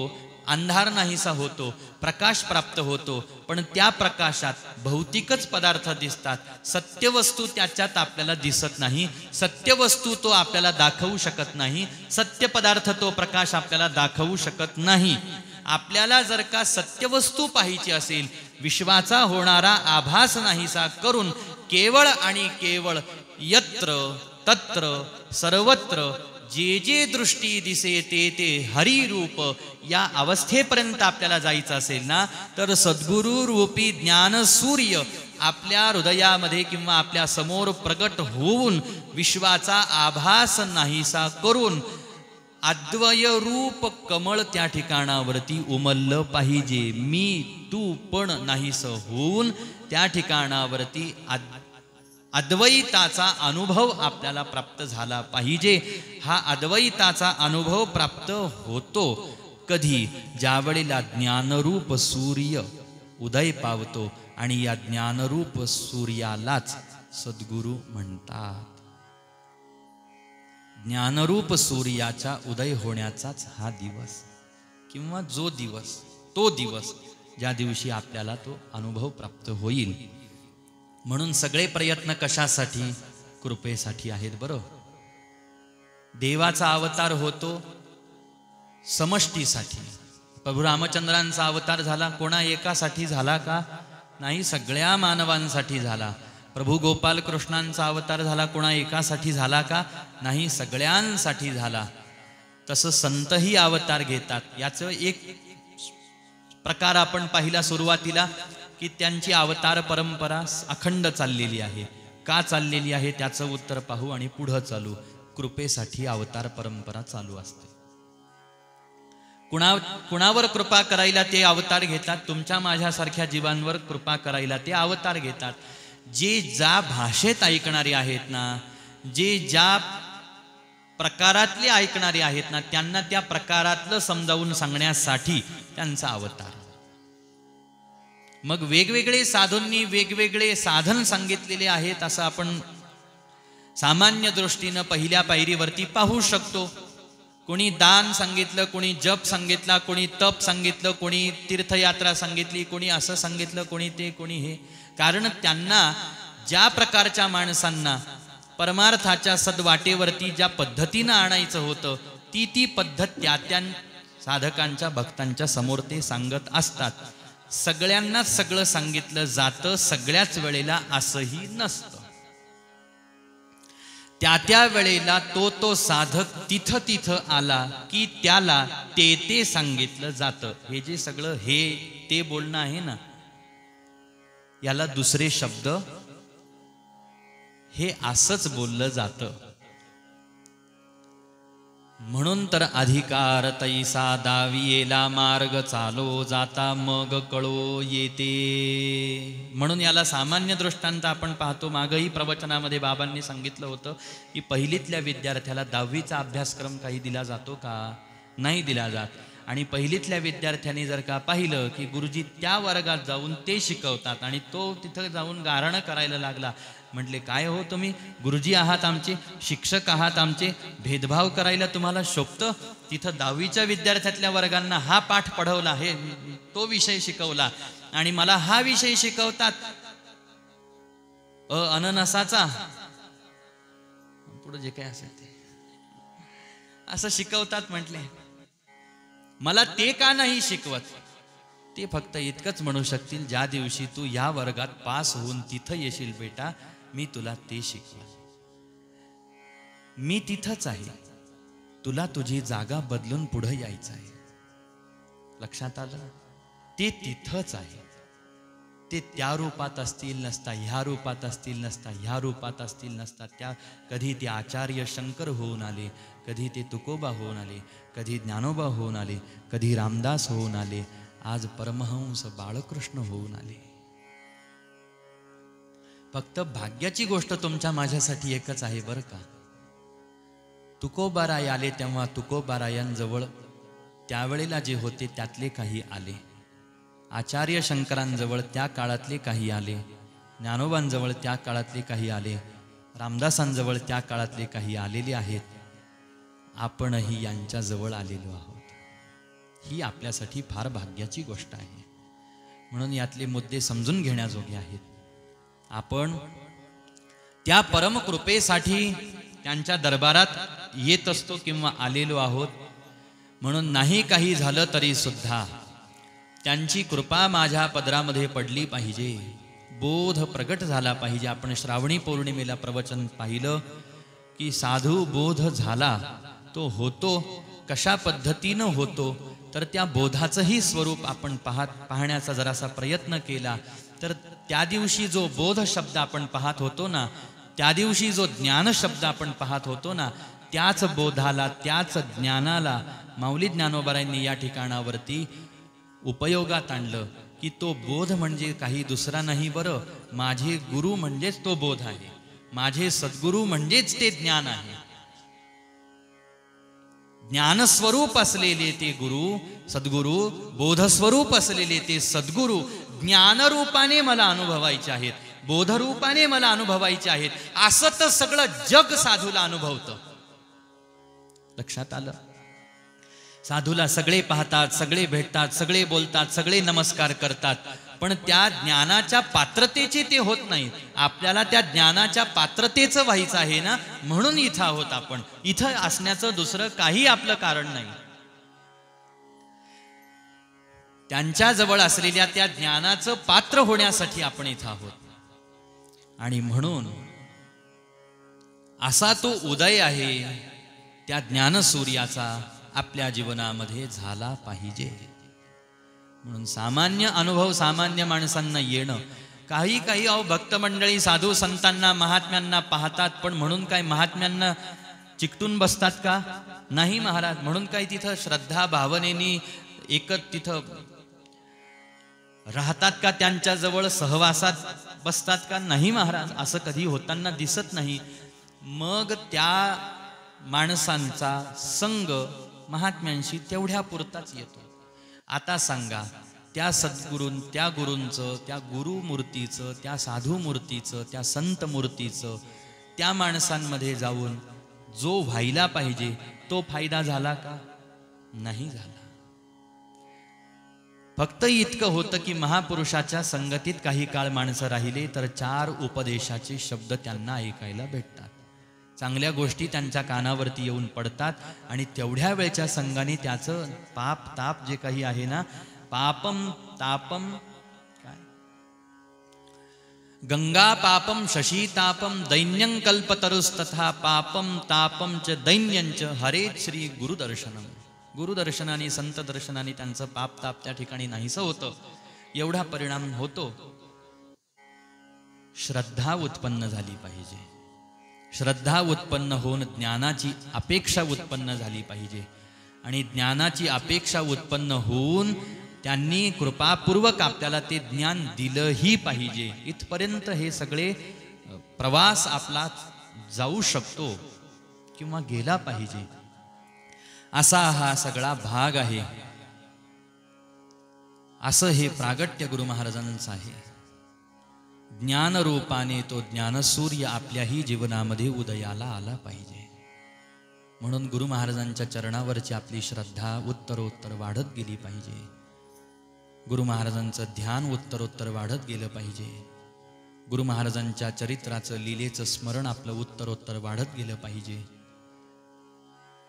Speaker 1: अंधार नाहीसा होतो, प्रकाश प्राप्त होतो, पण त्या प्रकाशात भौतिकच पदार्थ दिसतात. सत्यवस्तू त्याच्यात आपल्याला दिसत नाही. सत्यवस्तू तो आपल्याला दाखवू शकत नाही. सत्य पदार्थ तो प्रकाश आपल्याला दाखवू शकत नाही. आपल्याला जर का सत्यवस्तू पाहिजे असेल, विश्वाचा होणारा आभास नाहीसा करून केवळ आणि केवळ यत्र तत्र सर्वत्र जे जे दृष्टी दिसे ते ते हरिरूप या अवस्थेपर्यंत आपल्याला जायचं असेल ना, तर सद्गुरू रूपी ज्ञान सूर्य आपल्या हृदयामध्ये किंवा आपल्या समोर प्रगट होऊन विश्वाचा आभास नाहीसा करून अद्वय रूप कमळ त्या ठिकाणावरती उमललं पाहिजे. मी तू पण नाहीसं होऊन त्या ठिकाणावरती अद्वैताचा अनुभव आपल्याला प्राप्त झाला पाहिजे. हा अद्वैताचा अनुभव प्राप्त होतो कधी? ज्या वेळेला ज्ञानरूप सूर्य उदय पावतो आणि या ज्ञानरूप सूर्यालाच सद्गुरू म्हणतात. ज्ञानरूप सूर्याचा उदय होण्याचाच हा दिवस किंवा जो दिवस, तो दिवस ज्या दिवशी आपल्याला तो अनुभव प्राप्त होईल. म्हणून सगळे प्रयत्न कशासाठी? कृपेसाठी आहेत. बरोबर, देवाचा अवतार होतो समष्टीसाठी. प्रभू रामचंद्रांचा अवतार झाला कोणा एकासाठी झाला का? नाही, सगळ्या मानवांसाठी झाला. प्रभू गोपाल कृष्णांचा अवतार झाला कोणा एकासाठी झाला का? नाही, सगळ्यांसाठी झाला. तसं संतही अवतार घेतात. याचं एक प्रकार आपण पाहिला सुरुवातीला की त्यांची अवतार परंपरा अखंड चाललेली आहे. का चाललेली आहे त्याचं उत्तर पाहू आणि पुढं चालू. कृपेसाठी अवतार परंपरा चालू असते. कुणावर कृपा करायला ते अवतार घेतात? तुमच्या माझ्यासारख्या जीवांवर कृपा करायला ते अवतार घेतात. जे ज्या भाषेत ऐकणारे आहेत ना, जे ज्या प्रकारातले ऐकणारे आहेत ना, त्यांना त्या प्रकारातलं समजावून सांगण्यासाठी त्यांचा अवतार. मग वेगवेगळे साधूंनी वेगवेगळे साधन सांगितलेले आहेत असं आपण सामान्य दृष्टीनं पहिल्या पायरीवरती पाहू शकतो. कोणी दान सांगितलं, कोणी जप सांगितला, कोणी तप सांगितलं, कोणी तीर्थयात्रा सांगितली, कोणी असं सांगितलं, कोणी ते, कोणी हे. कारण त्यांना ज्या प्रकारच्या माणसांना परमार्थाच्या सद्वाटेवरती ज्या पद्धतीनं आणायचं होतं ती पद्धत त्या साधकांच्या भक्तांच्या समोर ते सांगत असतात. सगळ्यांनाच सगळं सांगितलं जातं, सगळ्याच वेळेला असंही नसतं. त्या वेळेला तो साधक तिथं आला की त्याला ते सांगितलं जातं. हे जे सगळं हे ते बोलणं आहे ना, याला दुसरे शब्द हे असंच बोललं जातं. म्हणून तर अधिकार तैसा दावियेला मार्ग चालो जाता मग कळो येते. म्हणून याला सामान्य दृष्टांत आपण पाहतो. मागही प्रवचनामध्ये बाबांनी सांगितलं होतं की पहिलीतल्या विद्यार्थ्याला 10वीचा अभ्यासक्रम काही दिला जातो का? नाही दिला जात. आणि पहिलीतल्या विद्यार्थ्यांनी जर का पाहिलं की गुरुजी त्या वर्गात जाऊन ते शिकवतात आणि तो तिथं जाऊन गारणं करायला लागला, म्हटले काय हो तुम्ही गुरुजी आहात आमचे, शिक्षक आहात आमचे, भेदभाव करायला तुम्हाला शोभतं? तिथं 10वीच्या विद्यार्थ्यातल्या वर्गांना हा पाठ पढवला, हे तो विषय शिकवला आणि मला हा विषय शिकवतात अननसाचा, पुढे जे काय असेल ते असं शिकवतात. म्हटले मला ते का नाही शिकवत? ते फक्त इतकंच म्हणू शकतील, ज्या दिवशी तू या वर्गात पास होऊन तिथं येशील बेटा, मी तुला ते शिकवेन. मी तिथंच आहे, तुला तुझी जागा बदलून पुढे यायचं आहे. लक्षात आलं? ते तिथंच आहे. ते त्या रूपात असतील नसता, ह्या रूपात असतील नसता, ह्या रूपात असतील नसता, त्या कधी ते आचार्य शंकर होऊन आले, कधी ते तुकोबा होऊन आले, कधी ज्ञानोबा होऊन आले, कधी रामदास होऊन आले, आज परमहंस बाळकृष्ण होऊन आले. फक्त भाग्याची गोष्ट तुमच्या माझ्यासाठी एकच आहे बरं का. तुकोबाराय आले तेव्हा तुकोबारायांजवळ त्यावेळेला जे होते त्यातले काही आले, आचार्य शंकरांजवळ त्या काळातले काही आले, ज्ञानोबांजवळ त्या काळातले काही आले, रामदासांजवळ त्या काळातले काही आलेले आहेत. आपणही यांच्याजवळ आलेलो आहोत. ही आपल्यासाठी फार भाग्याची गोष्ट आहे. म्हणून यातले मुद्दे समजून घेण्याजोगे आहेत. आपण त्या परमकृपेसाठी त्यांच्या दरबारात येत असतो किंवा आलेलो आहोत. म्हणून नाही काही झालं तरी सुद्धा त्यांची कृपा माझ्या पदरामध्ये पडली पाहिजे, बोध प्रगट झाला पाहिजे. आपण श्रावणी पौर्णिमेला प्रवचन पाहिलं की साधू बोध झाला तो होतो, कशा पद्धतीनं होतो तर त्या बोधाचंही स्वरूप आपण पाहण्याचा जरासा प्रयत्न केला तर त्या दिवशी जो बोध शब्द आपण पाहत होतो ना, त्या दिवशी जो ज्ञान शब्द आपण पाहत होतो ना, त्याच बोधाला त्याच ज्ञानाला माऊली ज्ञानोबारायांनी या ठिकाणावरती उपयोगात आणलं की तो बोध म्हणजे काही दुसरा नाही बरं, माझे गुरु म्हणजेच तो बोध आहे, माझे सद्गुरु म्हणजेच ते ज्ञान आहे. ज्ञानस्वरूप असलेले ते गुरु सद्गुरु, बोधस्वरूप असलेले ते सद्गुरु ज्ञानरूपाने मला अनुभवायचे आहेत, बोधरूपाने मला अनुभवायचे आहेत. असं तर सगळं जग साधूला अनुभवतं. लक्षात आलं? साधूला सगळे पाहतात, सगळे भेटतात, सगळे बोलतात, सगळे नमस्कार करतात, पण त्या ज्ञानाच्या पात्रतेचे ते होत नाही. आपल्याला त्या ज्ञानाच्या पात्रतेचं व्हायचं आहे ना, म्हणून इथं आहोत आपण. इथं असण्याचं दुसरं काही आपलं कारण नाही. त्यांच्या जवळ असलेल्या त्या ज्ञानाचं पात्र होण्यासाठी आपण इथं आहोत. आणि म्हणून असा तो उदय आहे त्या ज्ञानसूर्याचा आपल्या जीवनामध्ये झाला पाहिजे. म्हणून सामान्य अनुभव सामान्य माणसांना येणं, काही काही भक्त मंडळी साधू संतांना महात्म्यांना पाहतात, पण म्हणून काय महात्म्यांना चिकटून बसतात का? नाही महाराज. म्हणून काय तिथं श्रद्धा भावनेनी एकच तिथं राहतात का? त्यांच्या जवळ सहवासात बसतात का? नाही महाराज. असं कधी होताना दिसत नाही. मग त्या माणसांचा संग महात्म्यांशी तेवढ्या पुरताच येतो. आता सांगा, त्या सद्गुरून, त्या गुरूंचं, त्या गुरुमूर्तीचं, त्या साधूमूर्तीचं, त्या संतमूर्तीचं त्या माणसांमध्ये जाऊन जो व्हायला पाहिजे तो फायदा झाला का? नाही झाला. फक्त इतकं होतं की महापुरुषाच्या संगतीत काही काळ माणसं राहिले तर 4 उपदेशाचे शब्द त्यांना ऐकायला भेटतात. चांगल्या गोष्टी त्यांच्या कानावरती येऊन पडतात आणि तेवढ्या वेळच्या संगाने त्याचं पाप ताप जे काही आहे ना, पापम तापम काय, गंगा पापम शशी तापम दैन्यं कल्पतरुस्तथा पापम तापम च दैन्यंच हरेत श्री गुरुदर्शनम. गुरुदर्शनाने, संत दर्शनाने त्यांचं पाप ताप त्या ठिकाणी नाहीसं होतं. एवढा परिणाम होतो. श्रद्धा उत्पन्न झाली पाहिजे. श्रद्धा उत्पन्न होऊन ज्ञानाची अपेक्षा उत्पन्न झाली पाहिजे आणि ज्ञानाची अपेक्षा उत्पन्न होऊन त्यांनी कृपापूर्वक आपल्याला ते ज्ञान दिलंही पाहिजे. इथपर्यंत हे सगळे प्रवास आपला जाऊ शकतो किंवा गेला पाहिजे, असा हा सगळा भाग आहे. असं हे प्रागट्य गुरु महाराजांचं आहे. ज्ञानरूपाने तो ज्ञानसूर्य आपल्याही जीवनामध्ये उदयाला आला पाहिजे. म्हणून गुरु महाराजांच्या चरणावरची आपली श्रद्धा उत्तरोत्तर वाढत गेली पाहिजे. गुरु महाराजांचं ध्यान उत्तरोत्तर वाढत गेलं पाहिजे. गुरु महाराजांच्या चरित्राचं, लीलेचं स्मरण आपलं उत्तरोत्तर वाढत गेलं पाहिजे.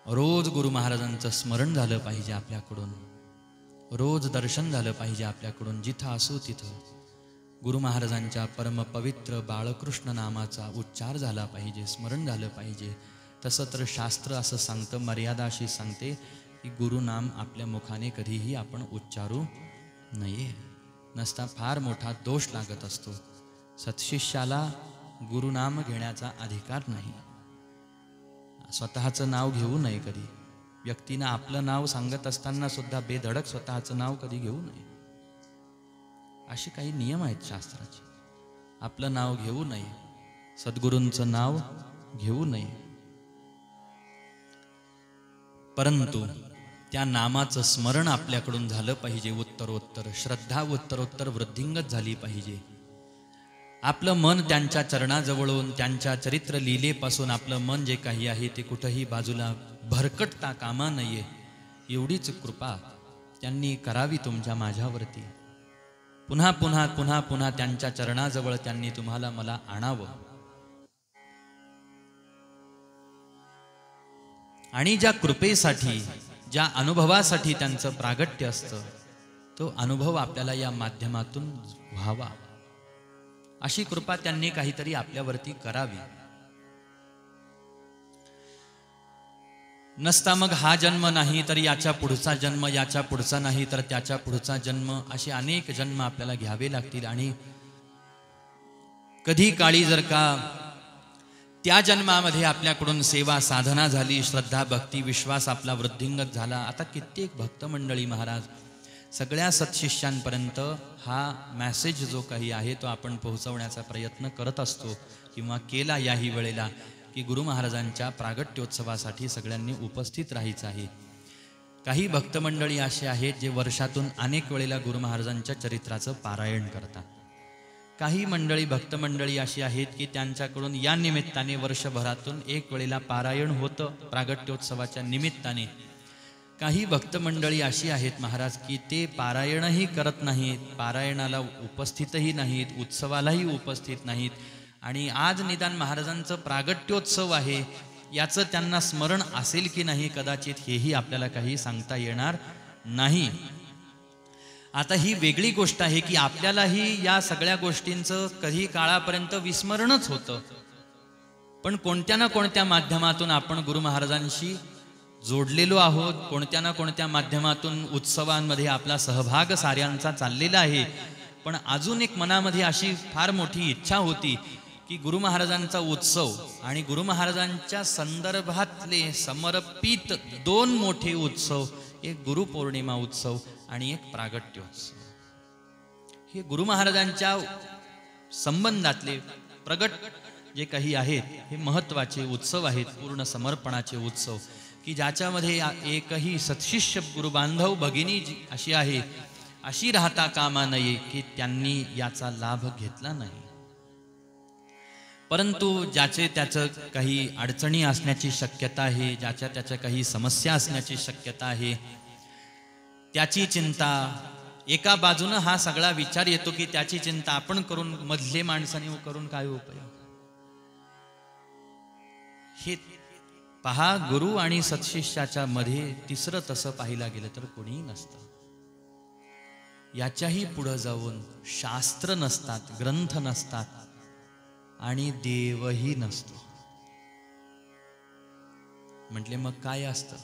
Speaker 1: रोज गुरु महाराजांचं स्मरण झालं पाहिजे आपल्याकडून. रोज दर्शन झालं पाहिजे आपल्याकडून. जिथं असू तिथं गुरु महाराजांच्या परमपवित्र बाळकृष्ण नामाचा उच्चार झाला पाहिजे, स्मरण झालं पाहिजे. तसं तर शास्त्र असं सांगतं, मर्यादा अशी सांगते की गुरुनाम आपल्या मुखाने कधीही आपण उच्चारू नये. नसता फार मोठा दोष लागत असतो. सत्शिष्याला गुरुनाम घेण्याचा अधिकार नाही. स्वतःचं नाव घेऊ नये कधी. व्यक्तीनं आपलं नाव सांगत असताना सुद्धा बेधडक स्वतःचं नाव कधी घेऊ नये. असे काही नियम आहेत शास्त्राचे. आपलं नाव घेऊ नये, सद्गुरूंचं नाव घेऊ नये. परंतु त्या नामाचं स्मरण आपल्याकडून झालं पाहिजे उत्तरोत्तर. श्रद्धा उत्तरोत्तर वृद्धिंगत झाली पाहिजे. आपलं मन त्यांच्या चरणाजवळून, त्यांच्या चरित्र लीलेपासून आपलं मन जे काही आहे ते कुठंही बाजूला भरकटता कामा नये. एवढीच कृपा त्यांनी करावी तुमच्या माझ्यावरती. पुन्हा पुन्हा पुन्हा पुन्हा त्यांच्या चरणाजवळ त्यांनी तुम्हाला मला आणावं. आणि ज्या कृपेसाठी, ज्या अनुभवासाठी त्यांचं प्रागट्य असतं, तो अनुभव आपल्याला या माध्यमातून व्हावा, अशी कृपा त्यांनी काहीतरी आपल्यावरती करावी. नसता मग हा जन्म नाही तर याच्या पुढचा जन्म, याच्या पुढचा नाही तर त्याच्या पुढचा जन्म, असे अनेक जन्म आपल्याला घ्यावे लागतील. आणि कधी काळी जर का त्या जन्मामध्ये आपल्याकडून सेवा साधना झाली, श्रद्धा भक्ती विश्वास आपला वृद्धिंगत झाला. आता कित्येक भक्त मंडळी महाराज सगळ्या सत्शिष्यांपर्यंत हा मॅसेज जो काही आहे तो आपण पोहोचवण्याचा प्रयत्न करत असतो किंवा केला याही वेळेला, की गुरु महाराजांच्या प्रागट्योत्सवासाठी सगळ्यांनी उपस्थित राहायचं आहे. काही भक्त मंडळी असे आहेत जे वर्षातून अनेक वेळेला गुरु महाराजांच्या चरित्राचं पारायण करतात. काही मंडळी भक्त मंडळी अशी आहेत की त्यांच्याकडून या निमित्ताने वर्षभरातून एक वेळेला पारायण होतं प्रागट्योत्सवाच्या निमित्ताने. काही भक्त मंडळी अशी आहेत महाराज की ते पारायणही करत नाहीत, पारायणाला उपस्थितही नाहीत, उत्सवालाही उपस्थित नाहीत. आणि आज निदान महाराजांचं प्रागट्योत्सव आहे याचं त्यांना स्मरण असेल की नाही कदाचित हेही आपल्याला काही सांगता येणार नाही. आता ही वेगळी गोष्ट आहे की आपल्यालाही या सगळ्या गोष्टींचं कधी काळापर्यंत विस्मरणच होतं. पण कोणत्या ना कोणत्या माध्यमातून आपण गुरु महाराजांशी जोडलेलो आहोत, कोणत्या ना कोणत्या माध्यमातून उत्सवांमध्ये आपला सहभाग साऱ्यांचा चाललेला आहे. पण अजून एक मनामध्ये अशी फार मोठी इच्छा होती की गुरु महाराजांचा उत्सव आणि गुरु महाराजांच्या संदर्भातले समर्पित 2 मोठे उत्सव, एक गुरुपौर्णिमा उत्सव आणि एक प्रागट्योत्सव, हे गुरु महाराजांच्या संबंधातले प्रगट जे काही आहेत हे महत्त्वाचे उत्सव आहेत, पूर्ण समर्पणाचे उत्सव, की ज्याच्यामध्ये एकही सत्शिष्य गुरुबांधव भगिनी अशी आहे, अशी राहता कामा नये की त्यांनी याचा लाभ घेतला नाही. परंतु ज्याचे त्याचं काही अडचणी असण्याची शक्यता आहे, ज्याच्या त्याच्या काही समस्या असण्याची शक्यता आहे, त्याची चिंता एका बाजूनं हा सगळा विचार येतो की त्याची चिंता आपण करून, मधले माणसाने करून काय उपयोग. हे पहा, गुरु आणि सत्शिष्याच्या मध्ये तिसरं तसं पाहिला गेलं तर कोणीही नसतं. याच्याही पुढे जाऊन शास्त्र नसतात, ग्रंथ नसतात आणि देवही नसतो. म्हटले मग काय असतं?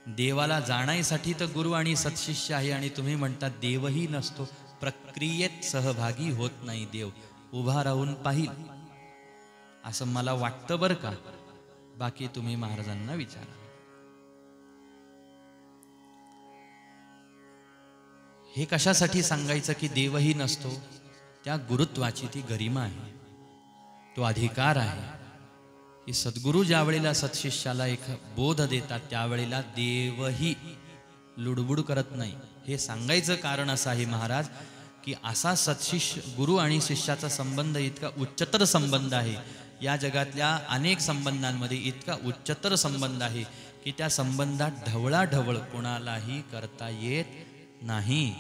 Speaker 1: देवाला जाण्यासाठी तर गुरु आणि सत्शिष्य आहे, आणि तुम्ही म्हणतात देवही नसतो. प्रक्रियेत सहभागी होत नाही देव, उभा राहून पाहिल असं मला वाटतं बरं का. बाकी तुम्ही महाराजांना विचारा. हे कशासाठी सांगायचं की देवही नसतो? त्या गुरुत्वाची ती गरिमा आहे, तो अधिकार आहे की सद्गुरु ज्या वेळेला सत्शिष्याला एक बोध देतात त्यावेळेला देवही लुडबुड करत नाही. हे सांगायचं कारण असं आहे महाराज की असा सत्शिष्य गुरु आणि शिष्याचा संबंध इतका उच्चतर संबंध आहे, या जगातल्या अनेक संबंधांमध्ये इतका उच्चतर संबंध आहे की त्या संबंधात ढवळाढवळ कोणालाही करता येत नाही.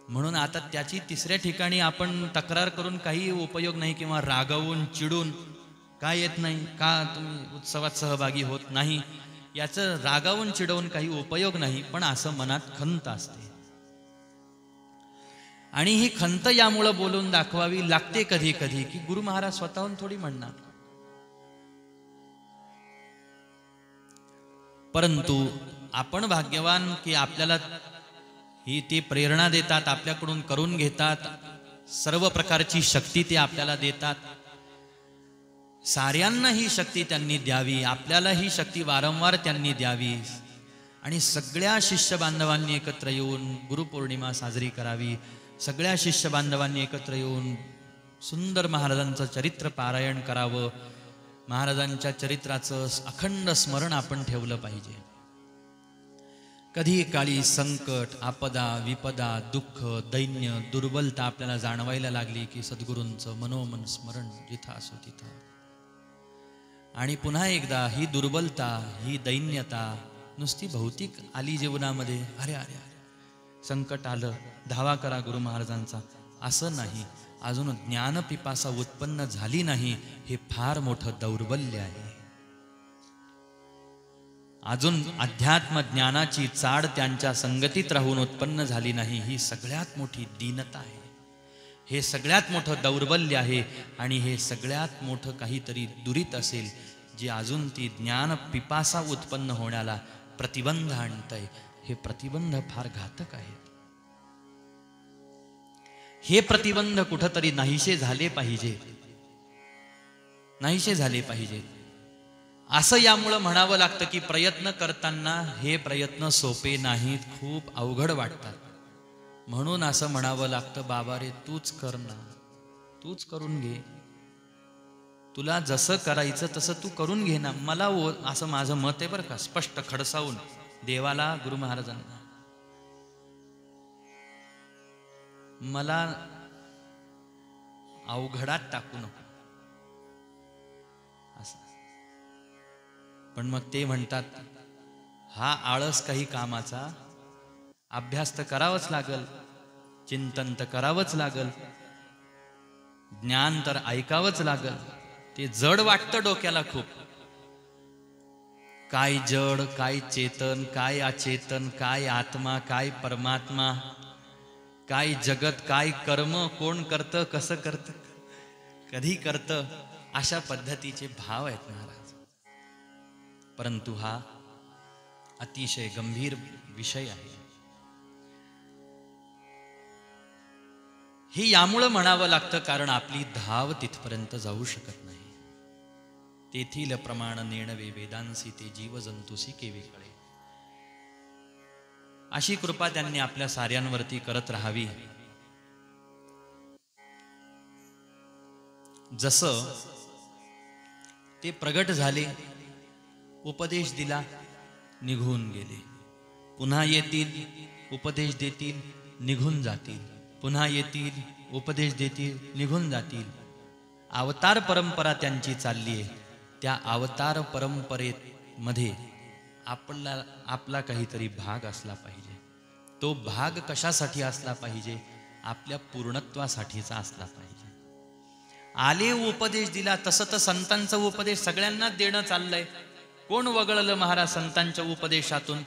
Speaker 1: म्हणून आता त्याची तिसऱ्या ठिकाणी आपण तक्रार करून काही उपयोग नाही, किंवा रागवून चिडून का येत नाही, का तुम्ही उत्सवात सहभागी होत नाही, याचं रागावून चिडवून काही उपयोग नाही. पण असं मनात खंत असते, आणि ही खंत यामुळं बोलून दाखवावी लागते कधी कधी, की गुरु महाराज स्वतःहून थोडी म्हणणार. परंतु आपण भाग्यवान की आपल्याला ही ती प्रेरणा देतात, आपल्याकडून करून घेतात, सर्व प्रकारची शक्ती ते आपल्याला देतात. साऱ्यांना ही शक्ती त्यांनी द्यावी, आपल्याला ही शक्ती वारंवार त्यांनी द्यावी, आणि सगळ्या शिष्य बांधवांनी एकत्र येऊन गुरुपौर्णिमा साजरी करावी. सगळ्या शिष्य बांधवांनी एकत्र येऊन सुंदर महाराजांचं चरित्र पारायण करावं. महाराजांच्या चरित्राचं अखंड स्मरण आपण ठेवलं पाहिजे. कधी काळी संकट, आपदा, विपदा, दुःख, दैन्य, दुर्बलता आपल्याला जाणवायला लागली की सद्गुरूंचं मनोमन स्मरण जिथं असो तिथं. आणि पुन्हा एकदा ही दुर्बलता, ही दैन्यता नुसती भौतिक आली जीवनामध्ये, अरे अरे अरे संकट आलं, धावा करा गुरु महाराजांचा, असं नाही. अजून ज्ञानपिपासा उत्पन्न झाली नाही, हे फार मोठं दौर्बल्य आहे. अजून अध्यात्म ज्ञानाची चाड त्यांच्या संगतीत राहून उत्पन्न झाली नाही, ही सगळ्यात मोठी दीनता आहे, हे सगळ्यात मोठं दौर्बल्य आहे. आणि हे सगळ्यात मोठं काहीतरी दुरीत असेल जे अजून ती ज्ञान पिपासा उत्पन्न होण्याला प्रतिबंध आणतंय. हे प्रतिबंध फार घातक आहेत. हे प्रतिबंध कुठंतरी नाहीसे झाले पाहिजे, नाहीसे झाले पाहिजे. असं यामुळं म्हणावं लागतं की प्रयत्न करताना हे प्रयत्न सोपे नाहीत, खूप अवघड वाटतात. म्हणून असं म्हणावं लागतं, बाबा रे तूच कर ना, तूच करून घे, तुला जसं करायचं तसं तू करून घे ना. मला असं माझं मत आहे बरं का, स्पष्ट खडसावून देवाला, गुरु महाराजांना, मला अवघडात टाकू नको असं. पण मग ते म्हणतात हा आळस काही कामाचा, अभ्यास तर करावंच लागल, चिंतन तर करावंच लागल, ज्ञान तर ऐकावंच लागल. ते जड वाटतं डोक्याला खूप. काय जड, काय चेतन, काय अचेतन, काय आत्मा, काय परमात्मा, काय जगत, काय कर्म, कोण करतं, कसं करतं, कधी करतं, अशा पद्धतीचे भाव आहेत महाराज. परंतु हा अतिशय गंभीर विषय आहे. हे यामुळं म्हणावं लागतं कारण आपली धाव तिथपर्यंत जाऊ शकत नाही. तेथील प्रमाण नेणवे वेदांसी ते जीवजंतुसी केवे कळे. अशी कृपा त्यांनी आपल्या साऱ्यांवरती करत राहावी. जसं ते प्रगट झाले, उपदेश दिला, निघून गेले, पुन्हा येतील, उपदेश देतील, निघून जातील, पुन्हा येतील, उपदेश देतील, निघून जातील. अवतार परंपरा त्यांची चालली आहे. त्या अवतार परंपरेमध्ये आपला काहीतरी भाग असला पाहिजे. तो भाग कशासाठी असला पाहिजे? आपल्या पूर्णत्वासाठीचा असला पाहिजे. आले उपदेश दिला, तसं तर संतांचा उपदेश सगळ्यांना देणं चाललंय. कोण वगळलं महाराज संतांच्या उपदेशातून?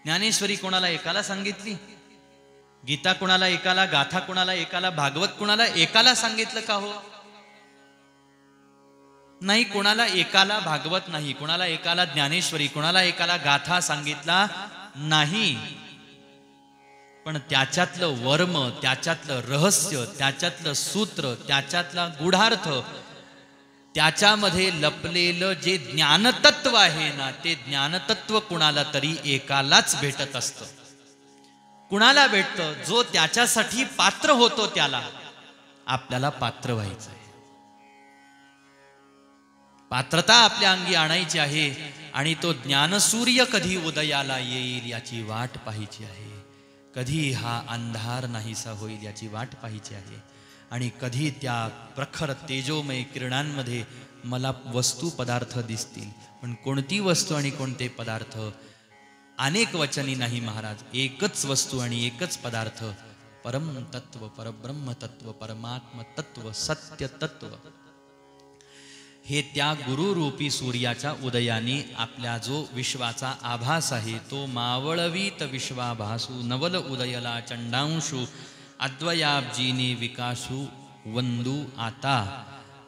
Speaker 1: ज्ञानेश्वरी कोणाला एकाला सांगितली? गीता कोणाला एकाला? गाथा कोणाला एकाला? भागवत कोणाला एकाला सांगितलं का हो? नाही, कोणाला एकाला भागवत नाही, कोणाला एकाला ज्ञानेश्वरी, कोणाला एकाला गाथा सांगितला नाही. पण त्याच्यातलं वर्म, त्याच्यातलं रहस्य, त्याच्यातलं सूत्र, त्याच्यातला गूढार्थ, त्याच्यामध्ये लपलेलं जे ज्ञानतत्व आहे ना, ते ज्ञानतत्व कुणाला तरी एकालाच भेटत असतं. कुणाला भेटतं? जो त्याच्यासाठी पात्र होतो त्याला. आपल्याला पात्र व्हायचं आहे, पात्रता आपल्या अंगी आणायची आहे. आणि तो ज्ञानसूर्य कधी उदयाला येईल याची वाट पाहायची आहे. कधी हा अंधार नाहीसा होईल याची वाट पाहायची आहे. आणि कधी त्या प्रखर तेजोमय किरणांमध्ये मला वस्तू पदार्थ दिसतील. पण कोणती वस्तू आणि कोणते पदार्थ? अनेक वचनी नाही महाराज, एकच वस्तू आणि एकच पदार्थ. परम तत्व, परब्रह्म तत्व, परमात्म तत्व, सत्य तत्व. हे त्या गुरुरूपी सूर्याच्या उदयाने आपल्या जो विश्वाचा आभास आहे तो मावळवीत विश्वाभासू, नवल उदयला चंडांशू, अद्वयाब्जीने विकासू वंदू आता.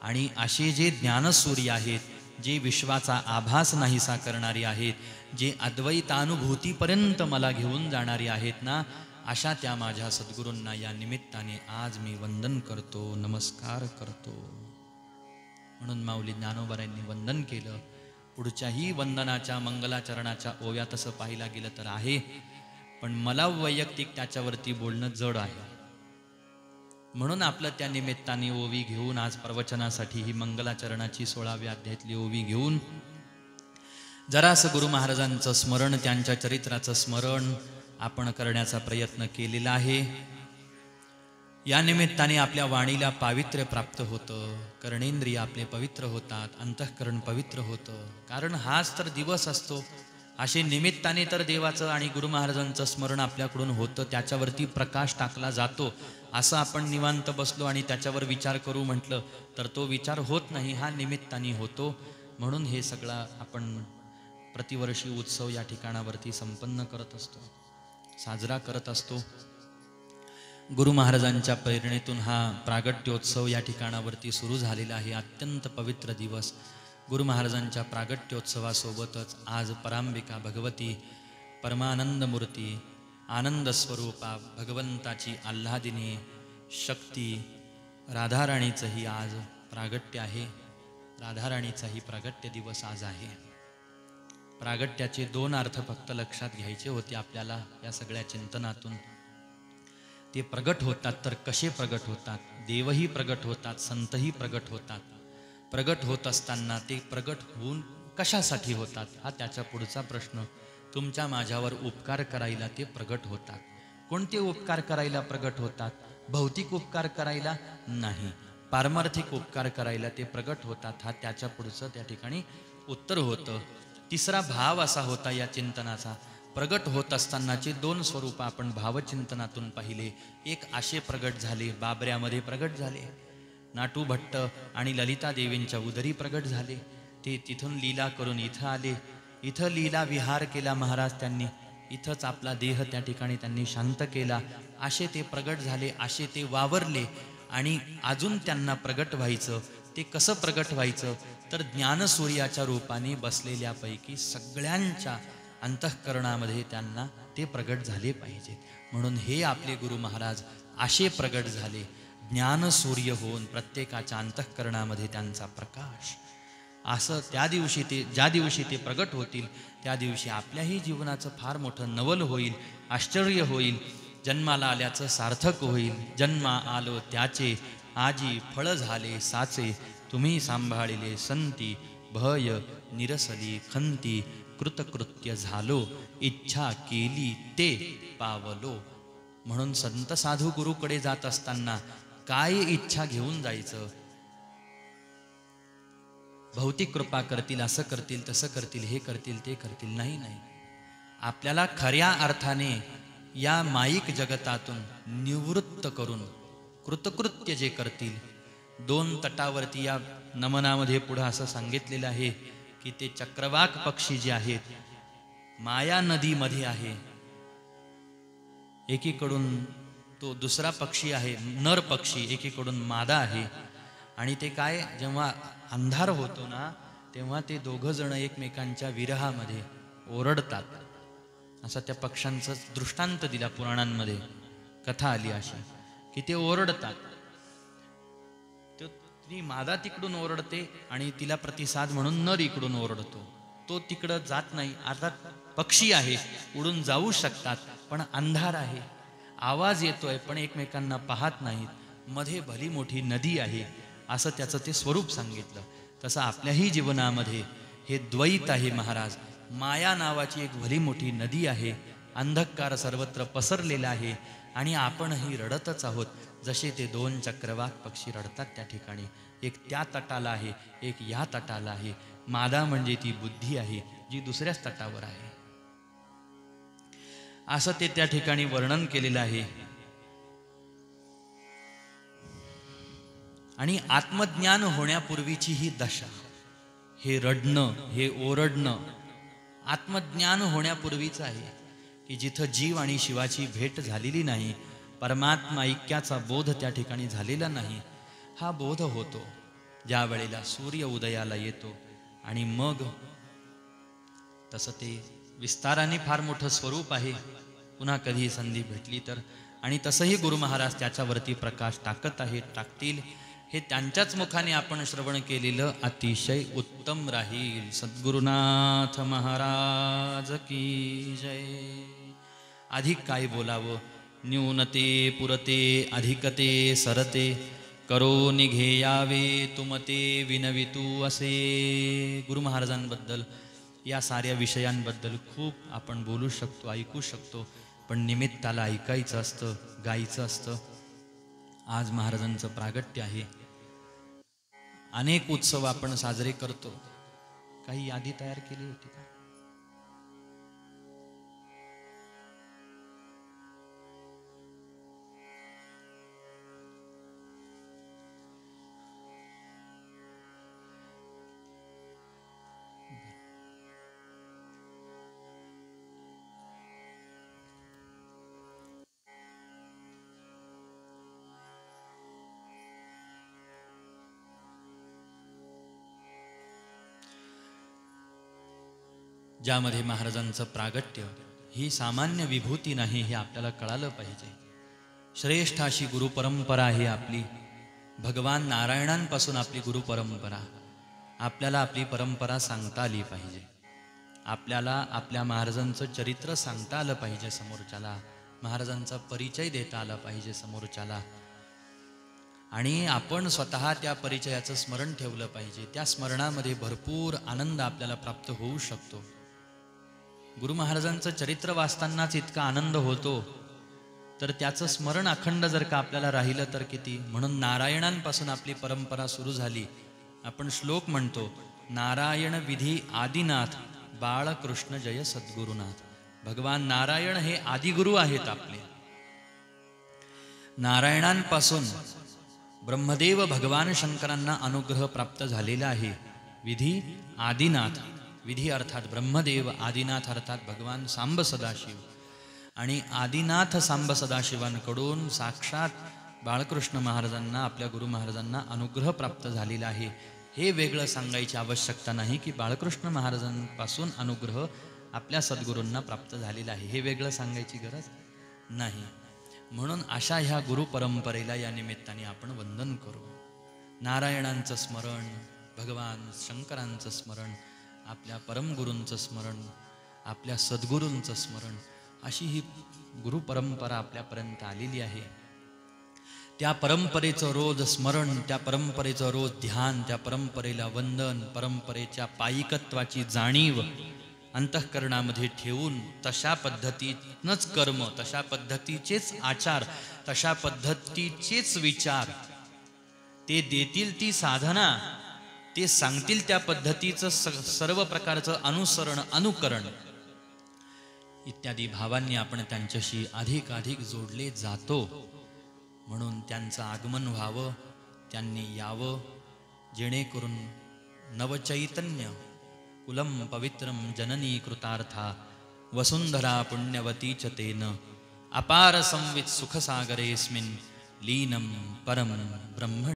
Speaker 1: आणि असे जे ज्ञानसूर्य आहेत, जे विश्वाचा आभास नाहीसा करणारे आहेत, जे अद्वैतानुभूतीपर्यंत मला घेऊन जाणारे आहेत ना, अशा त्या माझ्या सद्गुरूंना या निमित्ताने आज मी वंदन करतो, नमस्कार करतो. म्हणून माऊली ज्ञानोबारायांनी वंदन केलं. पुढच्याही वंदनाच्या मंगलाचरणाच्या ओव्या तसं पाहायला गेलं तर आहे, पण मला वैयक्तिक त्याच्यावरती बोलणं जड आहे. म्हणून आपलं त्या निमित्ताने ओवी घेऊन आज प्रवचनासाठी ही मंगलाचरणाची 16व्या अध्यायातली ओवी घेऊन जरासं गुरु महाराजांचं स्मरण, त्यांच्या चरित्राचं स्मरण आपण करण्याचा प्रयत्न केलेला आहे. या निमित्ताने आपल्या वाणीला पावित्र्य प्राप्त होतं, कर्णेंद्रिय आपले पवित्र होतात, अंतःकरण पवित्र होतं. कारण हाच तर दिवस असतो. असे निमित्ताने तर देवाचं आणि गुरु महाराजांचं स्मरण आपल्याकडून होतं, त्याच्यावरती प्रकाश टाकला जातो. असं आपण निवांत बसलो आणि त्याच्यावर विचार करू म्हटलं तर तो विचार होत नाही, हा निमित्ताने होतो. म्हणून हे सगळं आपण प्रतिवर्षी उत्सव या ठिकाणावरती संपन्न करत असतो, साजरा करत असतो. गुरु महाराजांच्या प्रेरणेतून हा प्रागट्योत्सव या ठिकाणावरती सुरू झालेला आहे. अत्यंत पवित्र दिवस. गुरु महाराजांच्या प्रागट्योत्सवासोबतच आज परांबिका भगवती, परमानंद मूर्ती, आनंद स्वरूपा भगवंताची आल्हादिनी शक्ती राधाराणीचंही आज प्रागट्य आहे. राधाराणीचाही प्रागट्य दिवस आज आहे. प्रागट्याचे 2 अर्थ फक्त लक्षात घ्यायचे होते आपल्याला या सगळ्या चिंतनातून. ते प्रगट होतात तर कसे प्रगट होतात? देवही प्रगट होतात, संतही प्रगट होतात. प्रगट होत असताना ते प्रगट होऊन कशासाठी होतात हा त्याचा पुढचा प्रश्न. तुमच्या माझ्यावर उपकार करायला ते प्रगट होतात. कोणते उपकार करायला प्रगट होतात? भौतिक उपकार करायला नाही, पारमार्थिक उपकार करायला ते प्रगट होतात. हा त्याच्या पुढचं त्या ठिकाणी उत्तर होतं. तिसरा भाव असा होता या चिंतनाचा, प्रगट होत असतानाचे 2 स्वरूप आपण भावचिंतनातून पाहिले. एक असे प्रगट झाले, बाबऱ्यामध्ये प्रगट झाले, नाटू भट्ट आणि ललिता देवींच्या उदरी प्रगट झाले. ते तिथून लीला करून इथं आले, इथं लीला विहार केला महाराज त्यांनी, इथंच आपला देह त्या ठिकाणी त्यांनी शांत केला. असे ते प्रगट झाले, असे ते वावरले. आणि अजून त्यांना प्रगट व्हायचं. ते कसं प्रगट व्हायचं तर ज्ञानसूर्याच्या रूपाने बसलेल्यापैकी सगळ्यांच्या अंतःकरणामध्ये त्यांना ते प्रगट झाले पाहिजे. म्हणून हे आपले गुरु महाराज असे प्रगट झाले, ज्ञानसूर्य होऊन प्रत्येकाच्या अंतःकरणामध्ये त्यांचा प्रकाश. असं त्या दिवशी ते, ज्या दिवशी ते प्रगट होतील त्या दिवशी आपल्याही जीवनाचं फार मोठं नवल होईल, आश्चर्य होईल. जन्माला आल्याचं सार्थक होईल. जन्मा आलो त्याचे आजी फळ झाले साचे, तुम्ही सांभाळिले संती, भय निरसली खंती, कृतकृत्य झालो, इच्छा केली ते पावलो. म्हणून संत साधू गुरुकडे जात असताना काय इच्छा घेऊन जायचं? भौतिक कृपा करतील, असं करतील, तसं करतील, हे करतील, ते करतील, नाही नाही. आपल्याला खऱ्या अर्थाने या माईक जगतातून निवृत्त करून कृतकृत्य जे करतील. 2 तटावरती या नमनामध्ये पुढं असं सांगितलेलं आहे की ते चक्रवाक पक्षी जे आहेत माया नदीमध्ये आहे. एकीकडून तो दुसरा पक्षी आहे नर पक्षी, एकीकडून मादा आहे. आणि ते काय, जेव्हा अंधार होतो ना तेव्हा ते दोघं जण एकमेकांच्या विरहामध्ये ओरडतात. असा त्या पक्ष्यांचा दृष्टांत दिला पुराणांमध्ये, कथा आली अशी की ते ओरडतात. ती मादा तिकडून ओरडते आणि तिला प्रतिसाद म्हणून नर इकडून ओरडतो. तो तिकडं जात नाही. अर्थात पक्षी आहे, उडून जाऊ शकतात, पण अंधार आहे, आवाज येतोय पण एकमेकांना पाहत नाहीत. मध्ये भली मोठी नदी आहे, असं त्याचं ते स्वरूप सांगितलं. तसं आपल्याही जीवनामध्ये हे द्वैत आहे महाराज. माया नावाची एक भली मोठी नदी आहे, अंधकार सर्वत्र पसरलेला आहे आणि आपणही रडतच आहोत. जसे ते 2 चक्रवाक पक्षी रडतात त्या ठिकाणी, एक त्या तटाला आहे, एक या तटाला आहे. मादा म्हणजे ती बुद्धी आहे जी दुसऱ्याच तटावर आहे, असं ते त्या ठिकाणी वर्णन केलेलं आहे. आणि आत्मज्ञान होण्यापूर्वीची ही दशा, हे रडणं, हे ओरडणं आत्मज्ञान होण्यापूर्वीच आहे की जिथं जीव आणि शिवाची भेट झालेली नाही, परमात्मा ऐक्याचा बोध त्या ठिकाणी झालेला नाही. हा बोध होतो ज्या वेळेला सूर्य उदयाला येतो. आणि मग तसं ते विस्ताराने फार मोठं स्वरूप आहे, पुन्हा कधी संधी भेटली तर. आणि तसंही गुरु महाराज त्याच्यावरती प्रकाश टाकत आहेत, टाकतील. हे त्यांच्याच मुखाने आपण श्रवण केलेलं अतिशय उत्तम राहील. सद्गुरुनाथ महाराज की जय. अधिक काय बोलावं, न्यूनते पुरते अधिकते सरते, करो निघेयावे तुमते विनवितू असे. गुरु महाराजांबद्दल, या साऱ्या विषयांबद्दल खूप आपण बोलू शकतो, ऐकू शकतो, पण निमित्ताला ऐकायचं असतं, गायचं असतं. आज महाराजांचं प्रागट्य आहे. अनेक उत्सव आपण साजरे करतो. काही यादी तयार केली होती का? ज्यामध्ये महाराजांचं प्रागट्य ही सामान्य विभूती नाही, हे आपल्याला कळालं पाहिजे. श्रेष्ठ अशी गुरुपरंपरा आहे आपली. भगवान नारायणांपासून आपली गुरुपरंपरा. आपल्याला आपली परंपरा सांगता आली पाहिजे. आपल्याला आपल्या महाराजांचं चरित्र सांगता आलं पाहिजे समोरच्याला, महाराजांचा परिचय देता आला पाहिजे समोरच्याला. आणि आपण स्वतः त्या परिचयाचं स्मरण ठेवलं पाहिजे. त्या स्मरणामध्ये भरपूर आनंद आपल्याला प्राप्त होऊ शकतो. गुरु महाराजांचं चरित्र वाचतानाच इतका आनंद होतो, तर त्याचं स्मरण अखंड जर का आपल्याला राहिलं तर किती. म्हणून नारायणांपासून आपली परंपरा सुरू झाली. आपण श्लोक म्हणतो, नारायण विधी आदिनाथ, बाळकृष्ण जय सद्गुरुनाथ. भगवान नारायण हे आदिगुरु आहेत आपले. नारायणांपासून ब्रह्मदेव भगवान शंकरांना अनुग्रह प्राप्त झालेला आहे. विधी आदिनाथ, विधी अर्थात ब्रह्मदेव, आदिनाथ अर्थात भगवान सांब सदाशिव. आणि आदिनाथ सांब सदाशिवांकडून साक्षात बाळकृष्ण महाराजांना, आपल्या गुरु महाराजांना अनुग्रह प्राप्त झालेला आहे. हे वेगळं सांगायची आवश्यकता नाही की बाळकृष्ण महाराजांपासून अनुग्रह आपल्या सद्गुरूंना प्राप्त झालेला आहे, हे वेगळं सांगायची गरज नाही. म्हणून अशा ह्या गुरुपरंपरेला या निमित्ताने आपण वंदन करू. नारायणांचं स्मरण, भगवान शंकरांचं स्मरण, आपल्या परमगुरूंचं स्मरण, आपल्या सद्गुरूंचं स्मरण, अशी ही गुरुपरंपरा आपल्यापर्यंत आलेली आहे. त्या परंपरेचं रोज स्मरण, त्या परंपरेचं रोज ध्यान, त्या परंपरेला वंदन, परंपरेच्या पायिकत्वाची जाणीव अंतःकरणामध्ये ठेवून तशा पद्धतीनंच कर्म, तशा पद्धतीचेच आचार, तशा पद्धतीचेच विचार, ते देतील ती साधना, ते सांगतील त्या पद्धतीचं सर्व प्रकारचं अनुसरण, अनुकरण इत्यादी भावांनी आपण त्यांच्याशी अधिकाधिक जोडले जातो. म्हणून त्यांचं आगमन व्हावं, त्यांनी यावं, जेणेकरून नवचैतन्य कुलम पवित्रम जननी कृतार्था वसुंधरा पुण्यवती च तेन अपार संवित सुखसागरेस्मिन् लीनं परम ब्रह्म